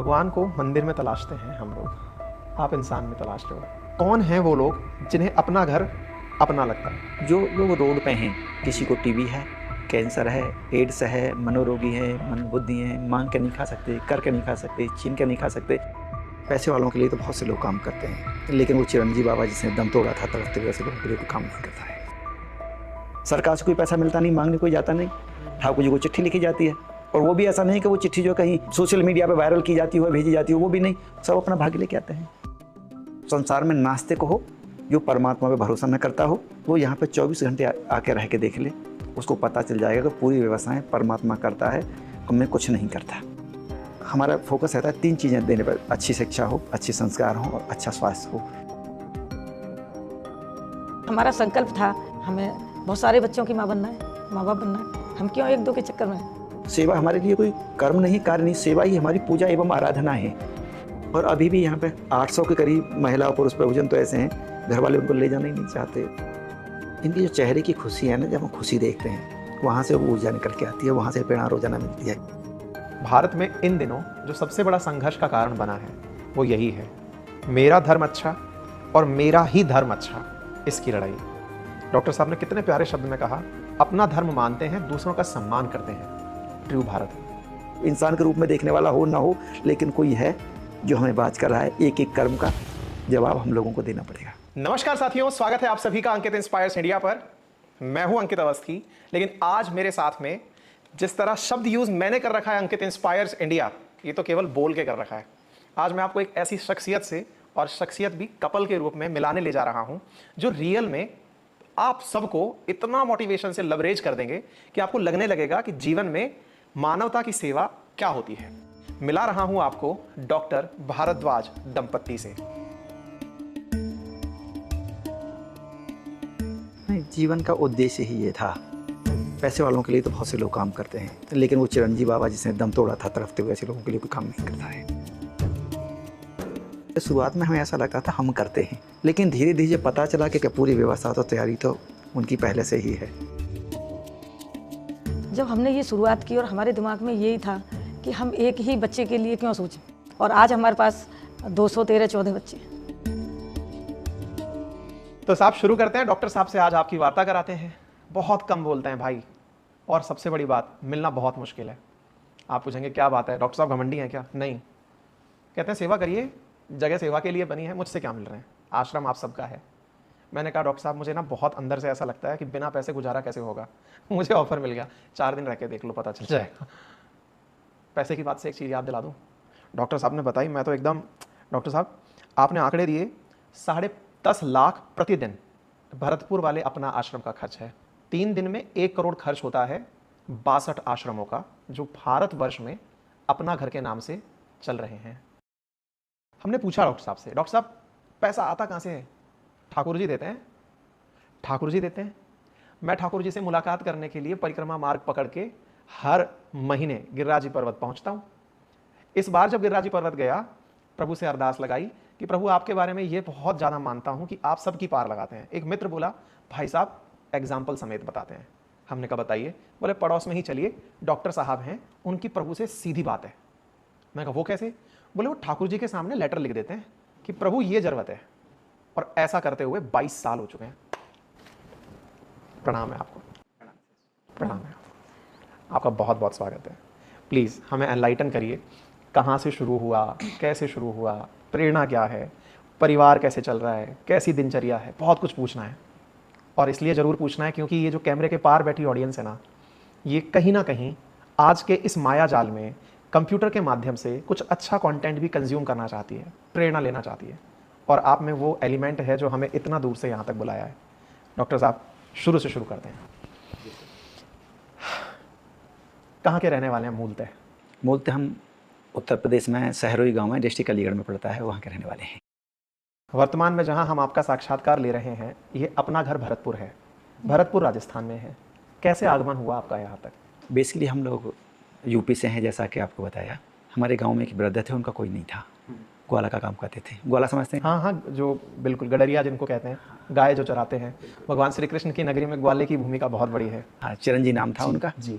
भगवान को मंदिर में तलाशते हैं हम लोग, आप इंसान में तलाश रहे हो। कौन हैं वो लोग जिन्हें अपना घर अपना लगता है? जो लोग रोड पे हैं, किसी को टीबी है, कैंसर है, एड्स है, मनोरोगी है, मंदबुद्धि है, मांग के नहीं खा सकते, कर के नहीं खा सकते, छीन के नहीं खा सकते। पैसे वालों के लिए तो बहुत से लोग काम करते हैं, लेकिन वो चिरंजीवी बाबा जिसने दम तोड़ा था तड़पते हुए, ऐसे लोगों के लिए कोई काम नहीं करता है। सरकार से कोई पैसा मिलता नहीं, मांगने कोई जाता नहीं। ठाकुर जी को चिट्ठी लिखी जाती है, और वो भी ऐसा नहीं कि वो चिट्ठी जो कहीं सोशल मीडिया पे वायरल की जाती हो, भेजी जाती हो, वो भी नहीं। सब अपना भाग्य लेके आते हैं। संसार में नास्तिक हो, जो परमात्मा पे भरोसा न करता हो, वो यहाँ पे 24 घंटे आके रह के देख ले, उसको पता चल जाएगा कि पूरी व्यवस्थाएं परमात्मा करता है और मैं कुछ नहीं करता। हमारा फोकस रहता है 3 चीज़ें देने पर: अच्छी शिक्षा हो, अच्छे संस्कार हो और अच्छा स्वास्थ्य हो। हमारा संकल्प था हमें बहुत सारे बच्चों की माँ बनना है, माँ बाप बनना है। हम क्यों एक दो के चक्कर में? सेवा हमारे लिए कोई कर्म नहीं, कार्य नहीं, सेवा ही हमारी पूजा एवं आराधना है। और अभी भी यहाँ पे 800 के करीब महिला और पुरुष प्रवचन तो ऐसे हैं, घर वाले उनको ले जाना ही नहीं चाहते। इनकी जो चेहरे की खुशी है ना, जब हम खुशी देखते हैं, वहाँ से वो ऊर्जा निकल के आती है, वहाँ से प्रेरणा रोजाना मिलती है। भारत में इन दिनों जो सबसे बड़ा संघर्ष का कारण बना है वो यही है, मेरा धर्म अच्छा और मेरा ही धर्म अच्छा, इसकी लड़ाई। डॉक्टर साहब ने कितने प्यारे शब्द में कहा, अपना धर्म मानते हैं, दूसरों का सम्मान करते हैं। ट्रू भारत। इंसान के रूप में देखने वाला हो ना हो, लेकिन कोई है जो हमें बात कर रहा है। एक एक कर्म का जवाब हम लोगों को देना पड़ेगा। नमस्कार साथियों, स्वागत है आप सभी का अंकित इंस्पायर्स इंडिया पर। मैं हूं अंकित अवस्थी, लेकिन आज मेरे साथ में जिस तरह शब्द यूज मैंने कर रखा है अंकित इंस्पायर्स इंडिया, ये तो केवल बोल के कर रखा है। आज मैं आपको एक ऐसी शख्सियत से, और शख्सियत भी कपल के रूप में मिलाने ले जा रहा हूं, जो रियल में आप सबको इतना मोटिवेशन से लवरेज कर देंगे कि आपको लगने लगेगा कि जीवन में मानवता की सेवा क्या होती है। मिला रहा हूं आपको डॉक्टर भारद्वाज दंपत्ति से। जीवन का उद्देश्य ही ये था। पैसे वालों के लिए तो बहुत से लोग काम करते हैं, लेकिन वो चिरंजीवी बाबा जिसने दम तोड़ा था तड़पते हुए, ऐसे लोगों के लिए कोई काम नहीं करता है। शुरुआत में हमें ऐसा लगता था हम करते हैं, लेकिन धीरे धीरे पता चला कि पूरी व्यवस्था तो तैयारी तो उनकी पहले से ही है। जब हमने ये शुरुआत की और हमारे दिमाग में यही था कि हम एक ही बच्चे के लिए क्यों सोचें, और आज हमारे पास 213-14 बच्चे हैं। तो साहब शुरू करते हैं, डॉक्टर साहब से आज आपकी वार्ता कराते हैं। बहुत कम बोलते हैं भाई, और सबसे बड़ी बात, मिलना बहुत मुश्किल है। आप पूछेंगे क्या बात है, डॉक्टर साहब घमंडी हैं क्या? नहीं, कहते हैं सेवा करिए, जगह सेवा के लिए बनी है, मुझसे क्या मिल रहे हैं, आश्रम आप सबका है। मैंने कहा डॉक्टर साहब मुझे ना बहुत अंदर से ऐसा लगता है कि बिना पैसे गुजारा कैसे होगा। मुझे ऑफर मिल गया, 4 दिन रह के देख लो, पता चल जाएगा। पैसे की बात से एक चीज़ याद दिला दूँ, डॉक्टर साहब ने बताई, मैं तो एकदम, डॉक्टर साहब आपने आंकड़े दिए, 10.5 लाख प्रतिदिन भरतपुर वाले अपना आश्रम का खर्च है। 3 दिन में 1 करोड़ खर्च होता है 62 आश्रमों का, जो भारतवर्ष में अपना घर के नाम से चल रहे हैं। हमने पूछा डॉक्टर साहब से, डॉक्टर साहब पैसा आता कहाँ से है? ठाकुर जी देते हैं, ठाकुर जी देते हैं। मैं ठाकुर जी से मुलाकात करने के लिए परिक्रमा मार्ग पकड़ के हर महीने गिरिराज पर्वत पहुंचता हूं। इस बार जब गिरिराज पर्वत गया, प्रभु से अरदास लगाई कि प्रभु आपके बारे में ये बहुत ज़्यादा मानता हूं कि आप सबकी पार लगाते हैं। एक मित्र बोला, भाई साहब एग्जाम्पल समेत बताते हैं। हमने कहा बताइए। बोले पड़ोस में ही चलिए, डॉक्टर साहब हैं, उनकी प्रभु से सीधी बात है। मैं कहा वो कैसे? बोले वो ठाकुर जी के सामने लेटर लिख देते हैं कि प्रभु ये जरूरत है, और ऐसा करते हुए 22 साल हो चुके हैं। प्रणाम है आपको, प्रणाम है आपका, बहुत बहुत स्वागत है। प्लीज़ हमें एनलाइटन करिए, कहाँ से शुरू हुआ, कैसे शुरू हुआ, प्रेरणा क्या है, परिवार कैसे चल रहा है, कैसी दिनचर्या है, बहुत कुछ पूछना है। और इसलिए ज़रूर पूछना है क्योंकि ये जो कैमरे के पार बैठी ऑडियंस है ना, ये कहीं ना कहीं आज के इस माया जाल में कंप्यूटर के माध्यम से कुछ अच्छा कंटेंट भी कंज्यूम करना चाहती है, प्रेरणा लेना चाहती है, और आप में वो एलिमेंट है जो हमें इतना दूर से यहाँ तक बुलाया है। डॉक्टर साहब शुरू से शुरू करते हैं। कहाँ के रहने वाले हैं मूलतः? मूलतः हम उत्तर प्रदेश में सहरोई गांव में, डिस्ट्रिक्ट अलीगढ़ में पड़ता है, वहाँ के रहने वाले हैं। वर्तमान में जहाँ हम आपका साक्षात्कार ले रहे हैं, ये अपना घर भरतपुर है, भरतपुर राजस्थान में है। कैसे आगमन हुआ आपका यहाँ तक? बेसिकली हम लोग यूपी से हैं, जैसा कि आपको बताया। हमारे गांव में एक ब्रदर थे, उनका कोई नहीं था, ग्वाला का काम करते थे। ग्वाला समझते हैं? हाँ हाँ, जो बिल्कुल गडरिया जिनको कहते हैं, गाय जो चराते हैं। भगवान श्री कृष्ण की नगरी में ग्वाले की भूमिका बहुत बड़ी है। हाँ, चिरंजी नाम था उनका। जी।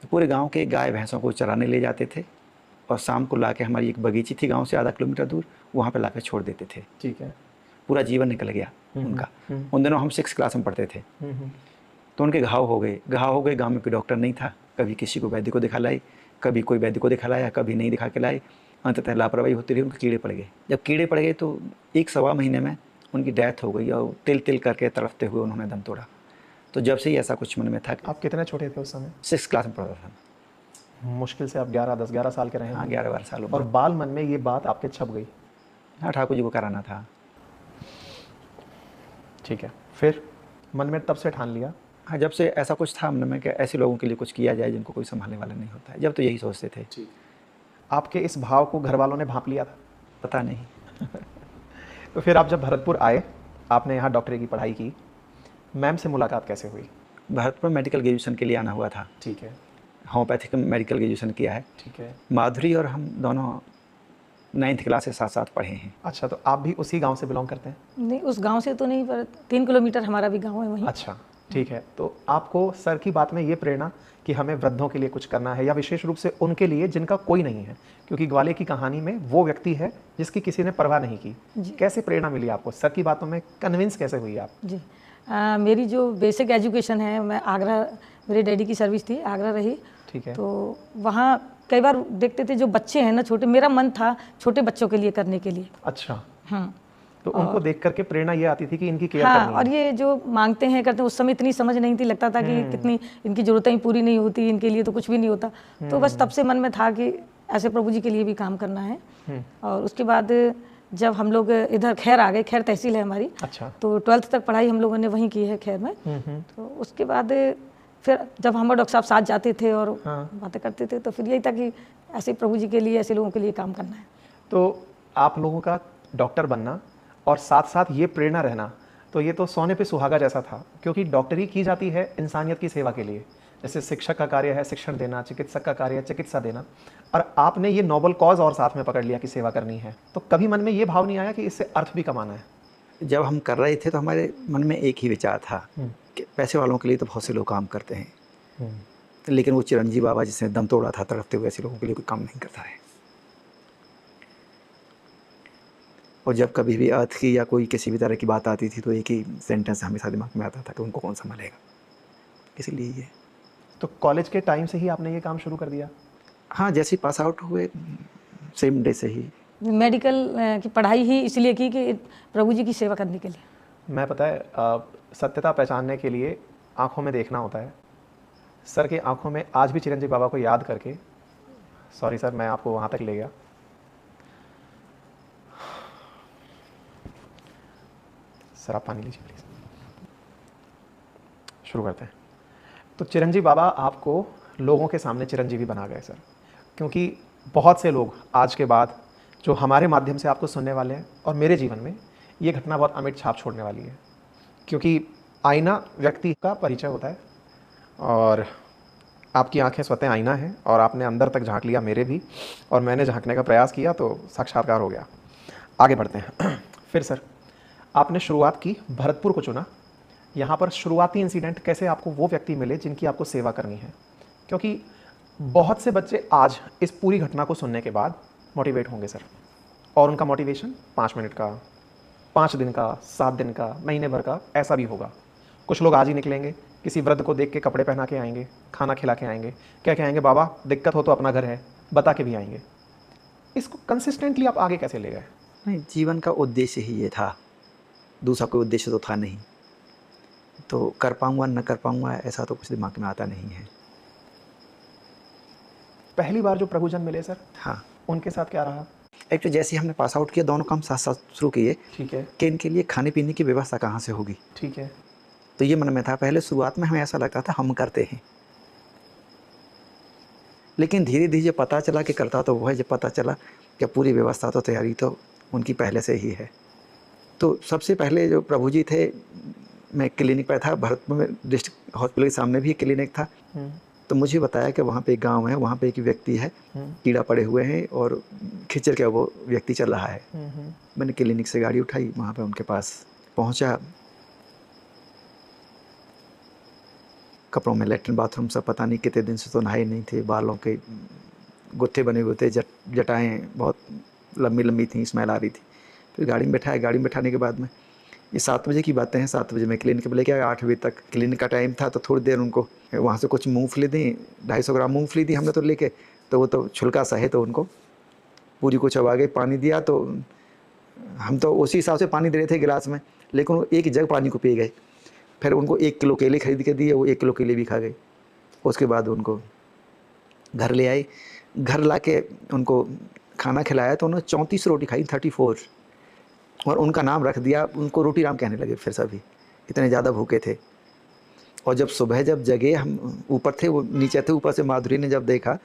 तो पूरे गांव के गाय भैंसों को चराने ले जाते थे, और शाम को ला के हमारी एक बगीची थी गांव से आधा किलोमीटर दूर, वहाँ पे ला के छोड़ देते थे। ठीक है। पूरा जीवन निकल गया उनका। उन दिनों हम 6 क्लास में पढ़ते थे। तो उनके घाव हो गए। गाँव में कोई डॉक्टर नहीं था, कभी किसी को वैद्य को दिखा लाए, कभी कोई वैद्य को दिखा लाया, कभी नहीं दिखा के लाए। अंततः लापरवाही होती रही, उनके कीड़े पड़ गए। जब कीड़े पड़ गए तो 1 सवा महीने में उनकी डेथ हो गई और तिल तिल करके तड़पते हुए उन्होंने दम तोड़ा। तो जब से ही ऐसा कुछ मन में था। आप कितने छोटे थे उस समय? 6 क्लास में पढ़ता था। मुश्किल से आप 10-11 साल के रहे। हाँ, 11-12 साल और बाल मन में ये बात आपके छप गई? हाँ, ठाकुर जी को कराना था। ठीक है, फिर मन में तब से ठान लिया? हाँ, जब से ऐसा कुछ था मन में कि ऐसे लोगों के लिए कुछ किया जाए जिनको कोई संभालने वाला नहीं होता है, जब तो यही सोचते थे। ठीक। आपके इस भाव को घर वालों ने भांप लिया था? पता नहीं। तो फिर आप जब भरतपुर आए, आपने यहाँ डॉक्टरी की पढ़ाई की, मैम से मुलाकात कैसे हुई? भरतपुर मेडिकल ग्रेजुएशन के लिए आना हुआ था। ठीक है। होम्योपैथिक मेडिकल ग्रेजुएशन किया है। ठीक है। माधुरी और हम दोनों 9th क्लास से साथ साथ पढ़े हैं। अच्छा, तो आप भी उसी गांव से बिलोंग करते हैं? नहीं, उस गांव से तो नहीं, पर 3 किलोमीटर हमारा भी गांव है वहीं। अच्छा, ठीक है। तो आपको सर की बात में ये प्रेरणा कि हमें वृद्धों के लिए कुछ करना है, या विशेष रूप से उनके लिए जिनका कोई नहीं है, क्योंकि ग्वालियर की कहानी में वो व्यक्ति है जिसकी किसी ने परवाह नहीं की, कैसे प्रेरणा मिली आपको? सर की बातों में कन्विंस कैसे हुई आप? जी, मेरी जो बेसिक एजुकेशन है, मैं आगरा, मेरे डैडी की सर्विस थी, आगरा रही। ठीक है। तो वहाँ कई बार देखते थे जो बच्चे हैं ना छोटे, मेरा मन था छोटे बच्चों के लिए करने के लिए। अच्छा। हाँ, तो उनको देख करके प्रेरणा ये आती थी कि इनकी केयर हाँ, करनी है। और ये जो मांगते हैं करते हैं, उस समय इतनी समझ नहीं थी, लगता था कि कितनी इनकी ज़रूरतें ही पूरी नहीं होती, इनके लिए तो कुछ भी नहीं होता। तो बस तब से मन में था कि ऐसे प्रभु जी के लिए भी काम करना है। और उसके बाद जब हम लोग इधर खैर आ गए, खैर तहसील है हमारी। अच्छा। तो 12th तक पढ़ाई हम लोगों ने वहीं की है खैर में। तो उसके बाद फिर जब हमारे डॉक्टर साहब साथ जाते थे और बातें करते थे, तो फिर यही था कि ऐसे प्रभु जी के लिए, ऐसे लोगों के लिए काम करना है। तो आप लोगों का डॉक्टर बनना और साथ साथ ये प्रेरणा रहना, तो ये तो सोने पे सुहागा जैसा था, क्योंकि डॉक्टरी की जाती है इंसानियत की सेवा के लिए। जैसे शिक्षक का कार्य है शिक्षण देना, चिकित्सक का कार्य है चिकित्सा देना, और आपने ये नोबल कॉज और साथ में पकड़ लिया कि सेवा करनी है। तो कभी मन में ये भाव नहीं आया कि इससे अर्थ भी कमाना है? जब हम कर रहे थे तो हमारे मन में एक ही विचार था कि पैसे वालों के लिए तो बहुत से लोग काम करते हैं, लेकिन वो चिरंजीव बाबा जिसने दम तोड़ा था तड़पते हुए, ऐसे लोगों के लिए कोई काम नहीं करता है। और जब कभी भी अर्थ की या कोई किसी भी तरह की बात आती थी तो एक ही सेंटेंस हमेशा दिमाग में आता था कि उनको कौन संभालेगा। इसीलिए ये। तो कॉलेज के टाइम से ही आपने ये काम शुरू कर दिया? हाँ, जैसे पास आउट हुए सेम डे से ही। मेडिकल की पढ़ाई ही इसलिए की कि प्रभु जी की सेवा करने के लिए। मैं पता है, सत्यता पहचानने के लिए आंखों में देखना होता है। सर के आंखों में आज भी चिरंजीव बाबा को याद करके, सॉरी सर मैं आपको वहाँ तक ले गया। सर आप पानी लीजिए प्लीज़। शुरू करते हैं। तो चिरंजीव बाबा आपको लोगों के सामने चिरंजीवी बना गए सर, क्योंकि बहुत से लोग आज के बाद जो हमारे माध्यम से आपको सुनने वाले हैं, और मेरे जीवन में ये घटना बहुत अमिट छाप छोड़ने वाली है, क्योंकि आईना व्यक्ति का परिचय होता है, और आपकी आंखें स्वतः आईना है, और आपने अंदर तक झांक लिया, मेरे भी, और मैंने झांकने का प्रयास किया तो साक्षात्कार हो गया। आगे बढ़ते हैं। फिर सर आपने शुरुआत की, भरतपुर को चुना। यहाँ पर शुरुआती इंसिडेंट कैसे आपको वो व्यक्ति मिले जिनकी आपको सेवा करनी है? क्योंकि बहुत से बच्चे आज इस पूरी घटना को सुनने के बाद मोटिवेट होंगे सर, और उनका मोटिवेशन 5 मिनट का, 5 दिन का, 7 दिन का, महीने भर का ऐसा भी होगा। कुछ लोग आज ही निकलेंगे, किसी वृद्ध को देख के कपड़े पहना के आएंगे, खाना खिला के आएंगे, क्या कहेंगे, बाबा दिक्कत हो तो अपना घर है, बता के भी आएंगे। इसको कंसिस्टेंटली आप आगे कैसे ले गए? नहीं, जीवन का उद्देश्य ही ये था, दूसरा कोई उद्देश्य तो था नहीं। तो कर पाऊँगा न कर पाऊँगा ऐसा तो कुछ दिमाग में आता नहीं है। पहली बार जो प्रभुजन मिले सर, हाँ, उनके साथ क्या रहा? एक तो जैसे ही हमने पास आउट किया, दोनों काम साथ साथ शुरू किए। ठीक है। कि इनके लिए खाने पीने की व्यवस्था कहाँ से होगी। ठीक है। तो ये मन में था। पहले शुरुआत में हमें ऐसा लगता था हम करते हैं, लेकिन धीरे धीरे जब पता चला कि करता तो वो है, जब पता चला कि पूरी व्यवस्था तो तैयारी तो उनकी पहले से ही है। तो सबसे पहले जो प्रभु जी थे, मैं क्लिनिक पर था, भरतपुर में डिस्ट्रिक्ट हॉस्पिटल के सामने भी क्लिनिक था। तो मुझे बताया कि वहाँ पे एक गांव है, वहाँ पे एक व्यक्ति है, कीड़ा पड़े हुए हैं और खिंचर के वो व्यक्ति चल रहा है। मैंने क्लिनिक से गाड़ी उठाई, वहाँ पे उनके पास पहुँचा। कपड़ों में लेटरिन बाथरूम सब, पता नहीं कितने दिन से तो नहाए नहीं थे, बालों के गुत्थे बने हुए थे, जटाएँ बहुत लंबी लंबी थी, स्मेल आ रही थी। फिर गाड़ी में बैठाया, गाड़ी में बैठाने के बाद में ये 7 बजे की बातें हैं, 7 बजे मैं क्लिनिक पे लेके आया, 8 बजे तक क्लिनिक का टाइम था। तो थोड़ी देर उनको वहाँ से कुछ मूँगफली दी, 250 ग्राम मूँगफली दी हमने तो लेके, तो वो तो छिलका सा है तो उनको पूरी को चबा के पानी दिया। तो हम तो उसी हिसाब से पानी दे रहे थे गिलास में, लेकिन वो एक जग पानी को पी गए। फिर उनको 1 किलो केले खरीद के दिए, वो 1 किलो केले भी खा गए। उसके बाद उनको घर ले आई, घर ला के उनको खाना खिलाया तो उन्होंने 34 रोटी खाई, 34, और उनका नाम रख दिया, उनको रोटी राम कहने लगे फिर सभी, इतने ज़्यादा भूखे थे। और जब सुबह जब जगे, हम ऊपर थे, वो नीचे थे, ऊपर से माधुरी ने जब देखा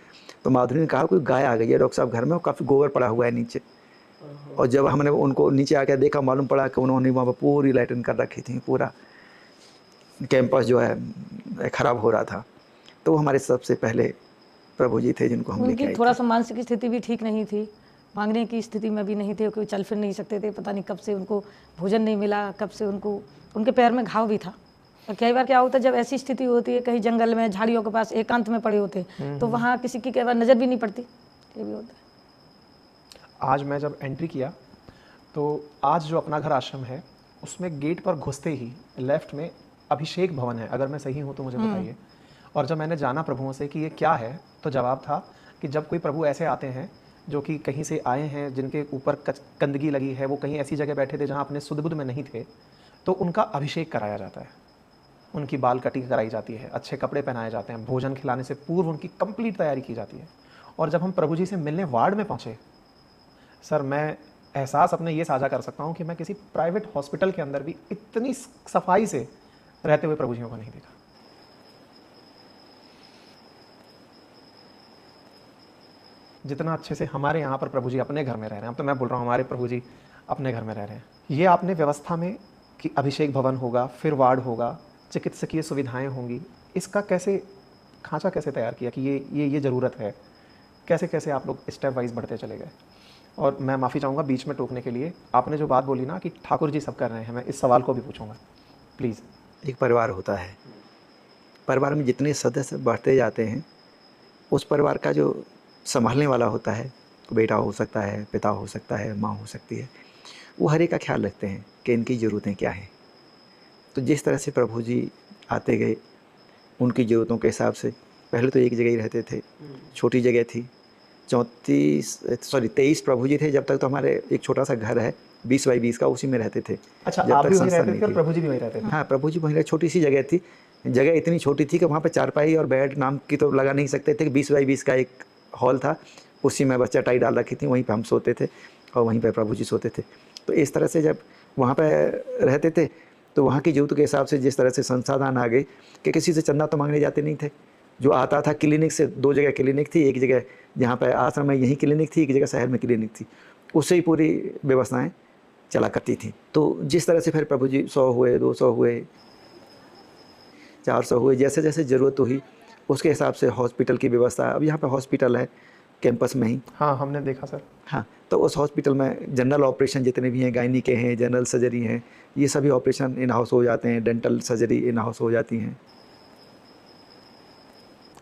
तो माधुरी ने कहा कोई गाय आ गई है डॉक्टर साहब घर में, और काफ़ी गोबर पड़ा हुआ है नीचे। और जब हमने उनको नीचे आकर देखा, मालूम पड़ा कि उन्होंने वहाँ पर पूरी लाइटिंग कर रखी थी, पूरा कैंपस जो है ख़राब हो रहा था। तो वो हमारे सबसे पहले प्रभु जी थे जिनको हम लेके उनकी आए थोड़ा थे। सा मानसिक स्थिति भी ठीक नहीं थी, मांगने की स्थिति में भी नहीं थे, कोई चल फिर नहीं सकते थे, पता नहीं कब से उनको भोजन नहीं मिला, कब से उनको, उनके पैर में घाव भी था। और कई बार क्या होता है, जब ऐसी स्थिति होती है, कहीं जंगल में झाड़ियों के पास एकांत में पड़े होते हैं, तो वहाँ किसी की कई बार नज़र भी नहीं पड़ती, ये भी होता है। आज मैं जब एंट्री किया तो आज जो अपना घर आश्रम है उसमें गेट पर घुसते ही लेफ्ट में अभिषेक भवन है, अगर मैं सही हूँ तो मुझे बताइए। और जब मैंने जाना प्रभुओं से कि ये क्या है, तो जवाब था कि जब कोई प्रभु ऐसे आते हैं जो कि कहीं से आए हैं, जिनके ऊपर गंदगी लगी है, वो कहीं ऐसी जगह बैठे थे जहाँ अपने सुध बुध में नहीं थे, तो उनका अभिषेक कराया जाता है, उनकी बाल कटिंग कराई जाती है, अच्छे कपड़े पहनाए जाते हैं, भोजन खिलाने से पूर्व उनकी कंप्लीट तैयारी की जाती है। और जब हम प्रभु जी से मिलने वार्ड में पहुँचे, सर मैं एहसास अपने ये साझा कर सकता हूँ कि मैं किसी प्राइवेट हॉस्पिटल के अंदर भी इतनी सफाई से रहते हुए प्रभु जियों को नहीं देखा। जितना अच्छे से हमारे यहाँ पर प्रभु जी अपने घर में रह रहे हैं, अब तो मैं बोल रहा हूँ हमारे प्रभु जी अपने घर में रह रहे हैं। ये आपने व्यवस्था में कि अभिषेक भवन होगा, फिर वार्ड होगा, चिकित्सकीय सुविधाएं होंगी, इसका कैसे खांचा कैसे तैयार किया कि ये ज़रूरत है, कैसे कैसे आप लोग स्टेप वाइज बढ़ते चले गए। और मैं माफ़ी चाहूँगा बीच में टोकने के लिए, आपने जो बात बोली ना कि ठाकुर जी सब कर रहे हैं, मैं इस सवाल को भी पूछूंगा प्लीज़। एक परिवार होता है, परिवार में जितने सदस्य बढ़ते जाते हैं, उस परिवार का जो संभालने वाला होता है, बेटा हो सकता है, पिता हो सकता है, माँ हो सकती है, वो हर एक का ख्याल रखते हैं कि इनकी ज़रूरतें क्या हैं। तो जिस तरह से प्रभु जी आते गए, उनकी ज़रूरतों के हिसाब से, पहले तो एक जगह ही रहते थे, छोटी जगह थी, 23 प्रभु जी थे जब तक। तो हमारे एक छोटा सा घर है 20 बाई 20 का, उसी में रहते थे। अच्छा, जब आप तक भी वहीं संस्था रहते नहीं थे और थी। प्रभु जी भी वहीं रहते थे? हाँ, प्रभु जी वहीं, छोटी सी जगह थी, जगह इतनी छोटी थी कि वहाँ पे चारपाई और बेड नाम की तो लगा नहीं सकते थे। 20 बाई 20 का एक हॉल था, उसी में बस चटाई डाल रखी थी, वहीं पे हम सोते थे और वहीं पे प्रभु जी सोते थे। तो इस तरह से जब वहाँ पे रहते थे, तो वहाँ की ज़रूरत के हिसाब से जिस तरह से संसाधन आ गए कि किसी से चंदा तो मांगने जाते नहीं थे। जो आता था क्लिनिक से, 2 जगह क्लिनिक थी, एक जगह जहाँ पर आश्रम में यहीं क्लिनिक थी, एक जगह शहर में क्लिनिक थी, उससे ही पूरी व्यवस्थाएँ चला करती थी। तो जिस तरह से फिर प्रभु जी 100 हुए, 200 हुए, 400 हुए, जैसे जैसे ज़रूरत हुई उसके हिसाब से हॉस्पिटल की व्यवस्था। अब यहाँ पे हॉस्पिटल है कैंपस में ही। हाँ, हमने देखा सर। हाँ, तो उस हॉस्पिटल में जनरल ऑपरेशन जितने भी हैं, गायनी के हैं, जनरल सर्जरी हैं, ये सभी ऑपरेशन इन हाउस हो जाते हैं, डेंटल सर्जरी इन हाउस हो जाती हैं।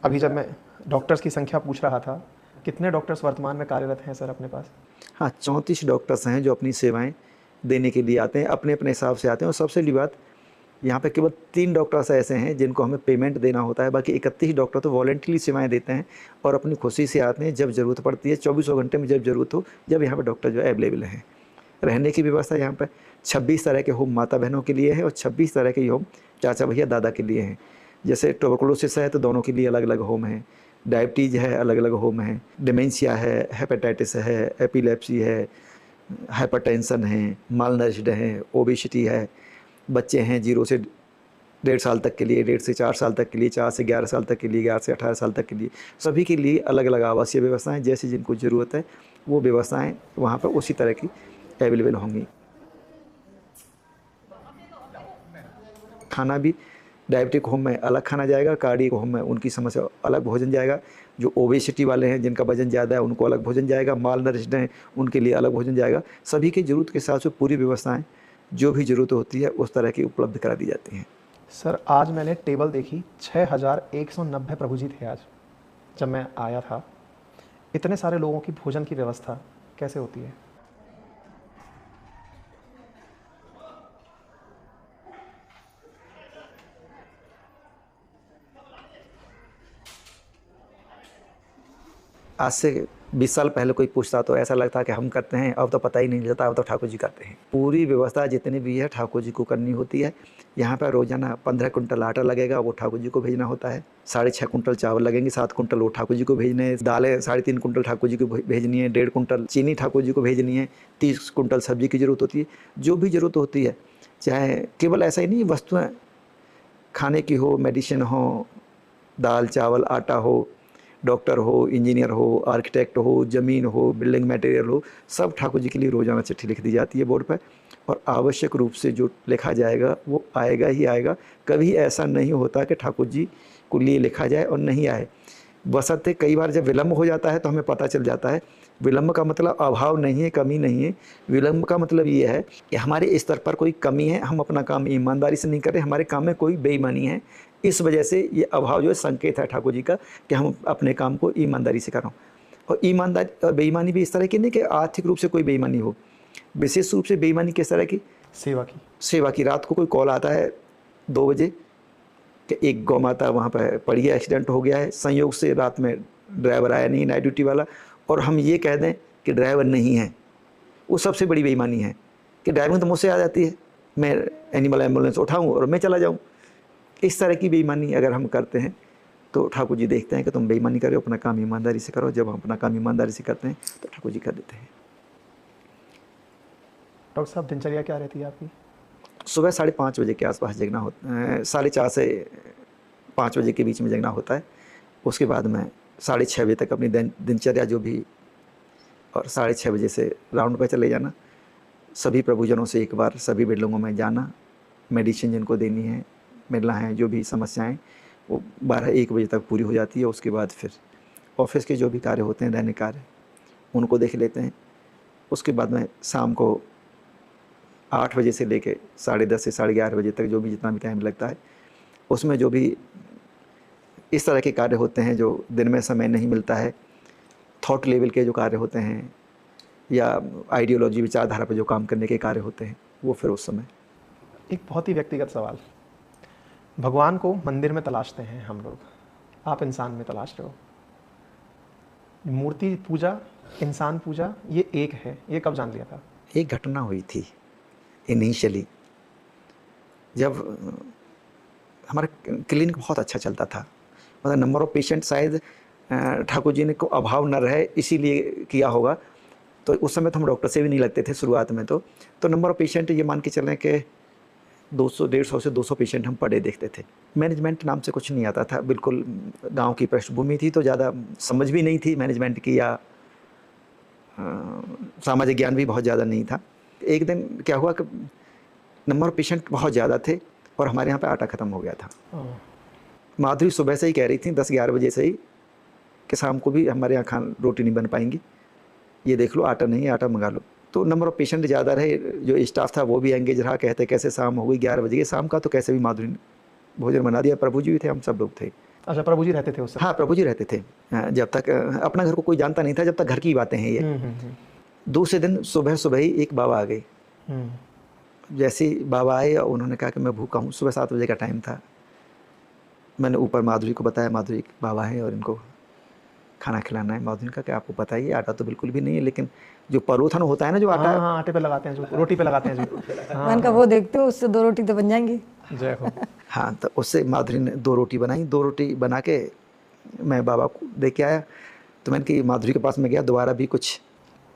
अभी जब मैं डॉक्टर्स की संख्या पूछ रहा था, कितने डॉक्टर्स वर्तमान में कार्यरत हैं सर अपने पास? हाँ, 34 डॉक्टर्स हैं जो अपनी सेवाएं देने के लिए आते हैं, अपने अपने हिसाब से आते हैं। और सबसे बड़ी बात, यहाँ पे केवल 3 डॉक्टर्स ऐसे हैं जिनको हमें पेमेंट देना होता है, बाकी 31 डॉक्टर तो वॉलंटरी सेवाएं देते हैं और अपनी खुशी से आते हैं जब ज़रूरत पड़ती है। 24 घंटे में जब ज़रूरत हो, जब यहाँ पे डॉक्टर जो है अवेलेबल हैं। रहने की व्यवस्था यहाँ पर 26 तरह के होम माता बहनों के लिए है और 26 तरह के होम चाचा भैया दादा के लिए हैं। जैसे ट्यूबरकुलोसिस है तो दोनों के लिए अलग अलग होम है, डायबिटीज़ है अलग अलग होम है, डिमेंशिया है, हेपेटाइटिस है, एपिलेप्सी है, हाइपरटेंशन है, मालनरिश्ड है, ओबेसिटी है, बच्चे हैं 0 से 1.5 साल तक के लिए, 1.5 से 4 साल तक के लिए, 4 से 11 साल तक के लिए, 11 से 18 साल तक के लिए, सभी के लिए अलग अलग आवासीय व्यवस्थाएं, जैसे जिनको ज़रूरत है वो व्यवस्थाएं वहाँ पर उसी तरह की अवेलेबल होंगी। खाना भी डायबिटिक होम में अलग खाना जाएगा, कार्डियक होम में उनकी समस्या अलग भोजन जाएगा, जो ओबेसिटी वाले हैं जिनका वजन ज़्यादा है उनको अलग भोजन जाएगा, माल नरिश्ड हैं उनके लिए अलग भोजन जाएगा। सभी की ज़रूरत के हिसाब से पूरी व्यवस्थाएं जो भी ज़रूरत होती है उस तरह की उपलब्ध करा दी जाती हैं। सर आज मैंने टेबल देखी, 6190 प्रभु जी थे आज जब मैं आया था। इतने सारे लोगों की भोजन की व्यवस्था कैसे होती है? आज से 20 साल पहले कोई पूछता तो ऐसा लगता कि हम करते हैं, अब तो पता ही नहीं चलता, अब तो ठाकुर जी करते हैं। पूरी व्यवस्था जितनी भी है ठाकुर जी को करनी होती है। यहाँ पर रोजाना 15 कुंटल आटा लगेगा, वो ठाकुर जी को भेजना होता है। 6.5 कुंटल चावल लगेंगे, 7 कुंटल वो ठाकुर जी को भेजने हैं। दालें 3.5 कुंटल ठाकुर जी को भेजनी है। 1.5 कुंटल चीनी ठाकुर जी को भेजनी है। 30 कुंटल सब्जी की ज़रूरत होती है। जो भी ज़रूरत होती है, चाहे केवल ऐसा ही नहीं, वस्तुएँ खाने की हो, मेडिसिन हो, दाल चावल आटा हो, डॉक्टर हो, इंजीनियर हो, आर्किटेक्ट हो, ज़मीन हो, बिल्डिंग मटेरियल हो, सब ठाकुर जी के लिए रोज़ाना चिट्ठी लिख दी जाती है बोर्ड पर। और आवश्यक रूप से जो लिखा जाएगा वो आएगा ही आएगा। कभी ऐसा नहीं होता कि ठाकुर जी को लिए लिखा जाए और नहीं आए। बशर्ते कई बार जब विलम्ब हो जाता है तो हमें पता चल जाता है। विलम्ब का मतलब अभाव नहीं है, कमी नहीं है। विलम्ब का मतलब ये है कि हमारे स्तर पर कोई कमी है, हम अपना काम ईमानदारी से नहीं कर रहे, हमारे काम में कोई बेईमानी है। इस वजह से ये अभाव जो है संकेत है ठाकुर जी का कि हम अपने काम को ईमानदारी से कर रहे हो। और ईमानदारी और बेईमानी भी इस तरह की नहीं कि आर्थिक रूप से कोई बेईमानी हो। विशेष रूप से बेईमानी किस तरह की? सेवा की। रात को कोई कॉल आता है 2 बजे कि एक गौ माता वहाँ पर पड़ी है, एक्सीडेंट हो गया है, संयोग से रात में ड्राइवर आया नहीं, नाइट ड्यूटी वाला, और हम ये कह दें कि ड्राइवर नहीं है। वो सबसे बड़ी बेईमानी है कि ड्राइविंग तो मुझसे आ जाती है, मैं एनिमल एम्बुलेंस उठाऊँ और मैं चला जाऊँ। इस तरह की बेईमानी अगर हम करते हैं तो ठाकुर जी देखते हैं कि तुम बेईमानी कर रहे हो, अपना काम ईमानदारी से करो। जब हम अपना काम ईमानदारी से करते हैं तो ठाकुर जी कर देते हैं। डॉक्टर साहब, दिनचर्या क्या रहती है आपकी? सुबह 5:30 बजे के आसपास जगना होता है, 4:30 से 5 बजे के बीच में जगना होता है। उसके बाद मैं 6:30 बजे तक अपनी दिनचर्या जो भी, और 6:30 बजे से राउंड पे चले जाना, सभी प्रभुजनों से एक बार सभी बिल्डिंगों में जाना, मेडिसिन जिनको देनी है, मिलना है, जो भी समस्याएं वो 12-1 बजे तक पूरी हो जाती है। उसके बाद फिर ऑफिस के जो भी कार्य होते हैं, दैनिक कार्य, उनको देख लेते हैं। उसके बाद में शाम को 8 बजे से लेके 10:30 से 11:30 बजे तक जो भी जितना भी टाइम लगता है, उसमें जो भी इस तरह के कार्य होते हैं जो दिन में समय नहीं मिलता है, थॉट लेवल के जो कार्य होते हैं या आइडियोलॉजी विचारधारा पर जो काम करने के कार्य होते हैं, वो फिर उस समय। एक बहुत ही व्यक्तिगत सवाल, भगवान को मंदिर में तलाशते हैं हम लोग, आप इंसान में तलाश रहे हो। मूर्ति पूजा, इंसान पूजा, ये एक है, ये कब जान लिया था? एक घटना हुई थी इनिशियली, जब हमारा क्लिनिक बहुत अच्छा चलता था, मतलब नंबर ऑफ पेशेंट शायद ठाकुर जी ने को अभाव न रहे इसीलिए किया होगा। तो उस समय तो हम डॉक्टर से भी नहीं लगते थे शुरुआत में। तो नंबर ऑफ पेशेंट ये मान के चलें कि 200-150 से 200 पेशेंट हम पर डे देखते थे। मैनेजमेंट नाम से कुछ नहीं आता था, बिल्कुल गांव की पृष्ठभूमि थी, तो ज़्यादा समझ भी नहीं थी मैनेजमेंट की, या सामाजिक ज्ञान भी बहुत ज़्यादा नहीं था। एक दिन क्या हुआ कि नंबर ऑफ पेशेंट बहुत ज़्यादा थे और हमारे यहाँ पे आटा ख़त्म हो गया था। माधुरी सुबह से ही कह रही थी 10-11 बजे से ही कि शाम को भी हमारे यहाँ रोटी नहीं बन पाएंगी, ये देख लो आटा नहीं है, आटा मंगा लो। तो नंबर ऑफ पेशेंट ज़्यादा रहे, जो स्टाफ था वो भी एंगेज रहा। कहते कैसे शाम हो गई 11 बजे, शाम का तो कैसे भी माधुरी ने भोजन बना दिया। प्रभु जी भी थे, हम सब लोग थे। अच्छा, प्रभु जी रहते थे उस समय? हाँ, प्रभु जी रहते थे। जब तक अपना घर को कोई जानता नहीं था, जब तक घर की बातें हैं ये। दूसरे दिन सुबह सुबह ही एक बाबा आ गए। जैसे ही बाबा आए, उन्होंने कहा कि मैं भूखा हूँ। सुबह 7 बजे का टाइम था। मैंने ऊपर माधुरी को बताया, माधुरी बाबा है और इनको खाना खिलाना है। माधुरी ने कहा कि आपको पता ही है आटा तो बिल्कुल भी नहीं है, लेकिन जो परोथन होता है ना, जो आटा आटे पे लगाते हैं, जो रोटी पे लगाते हैं, जो मैंने कहा वो देखते हो, उससे 2 रोटी तो बन जाएंगी। जय हो। हाँ, तो उससे माधुरी ने 2 रोटी बनाई। 2 रोटी बना के मैं बाबा को दे के आया। तो मैंने कि माधुरी के पास में गया, दोबारा भी कुछ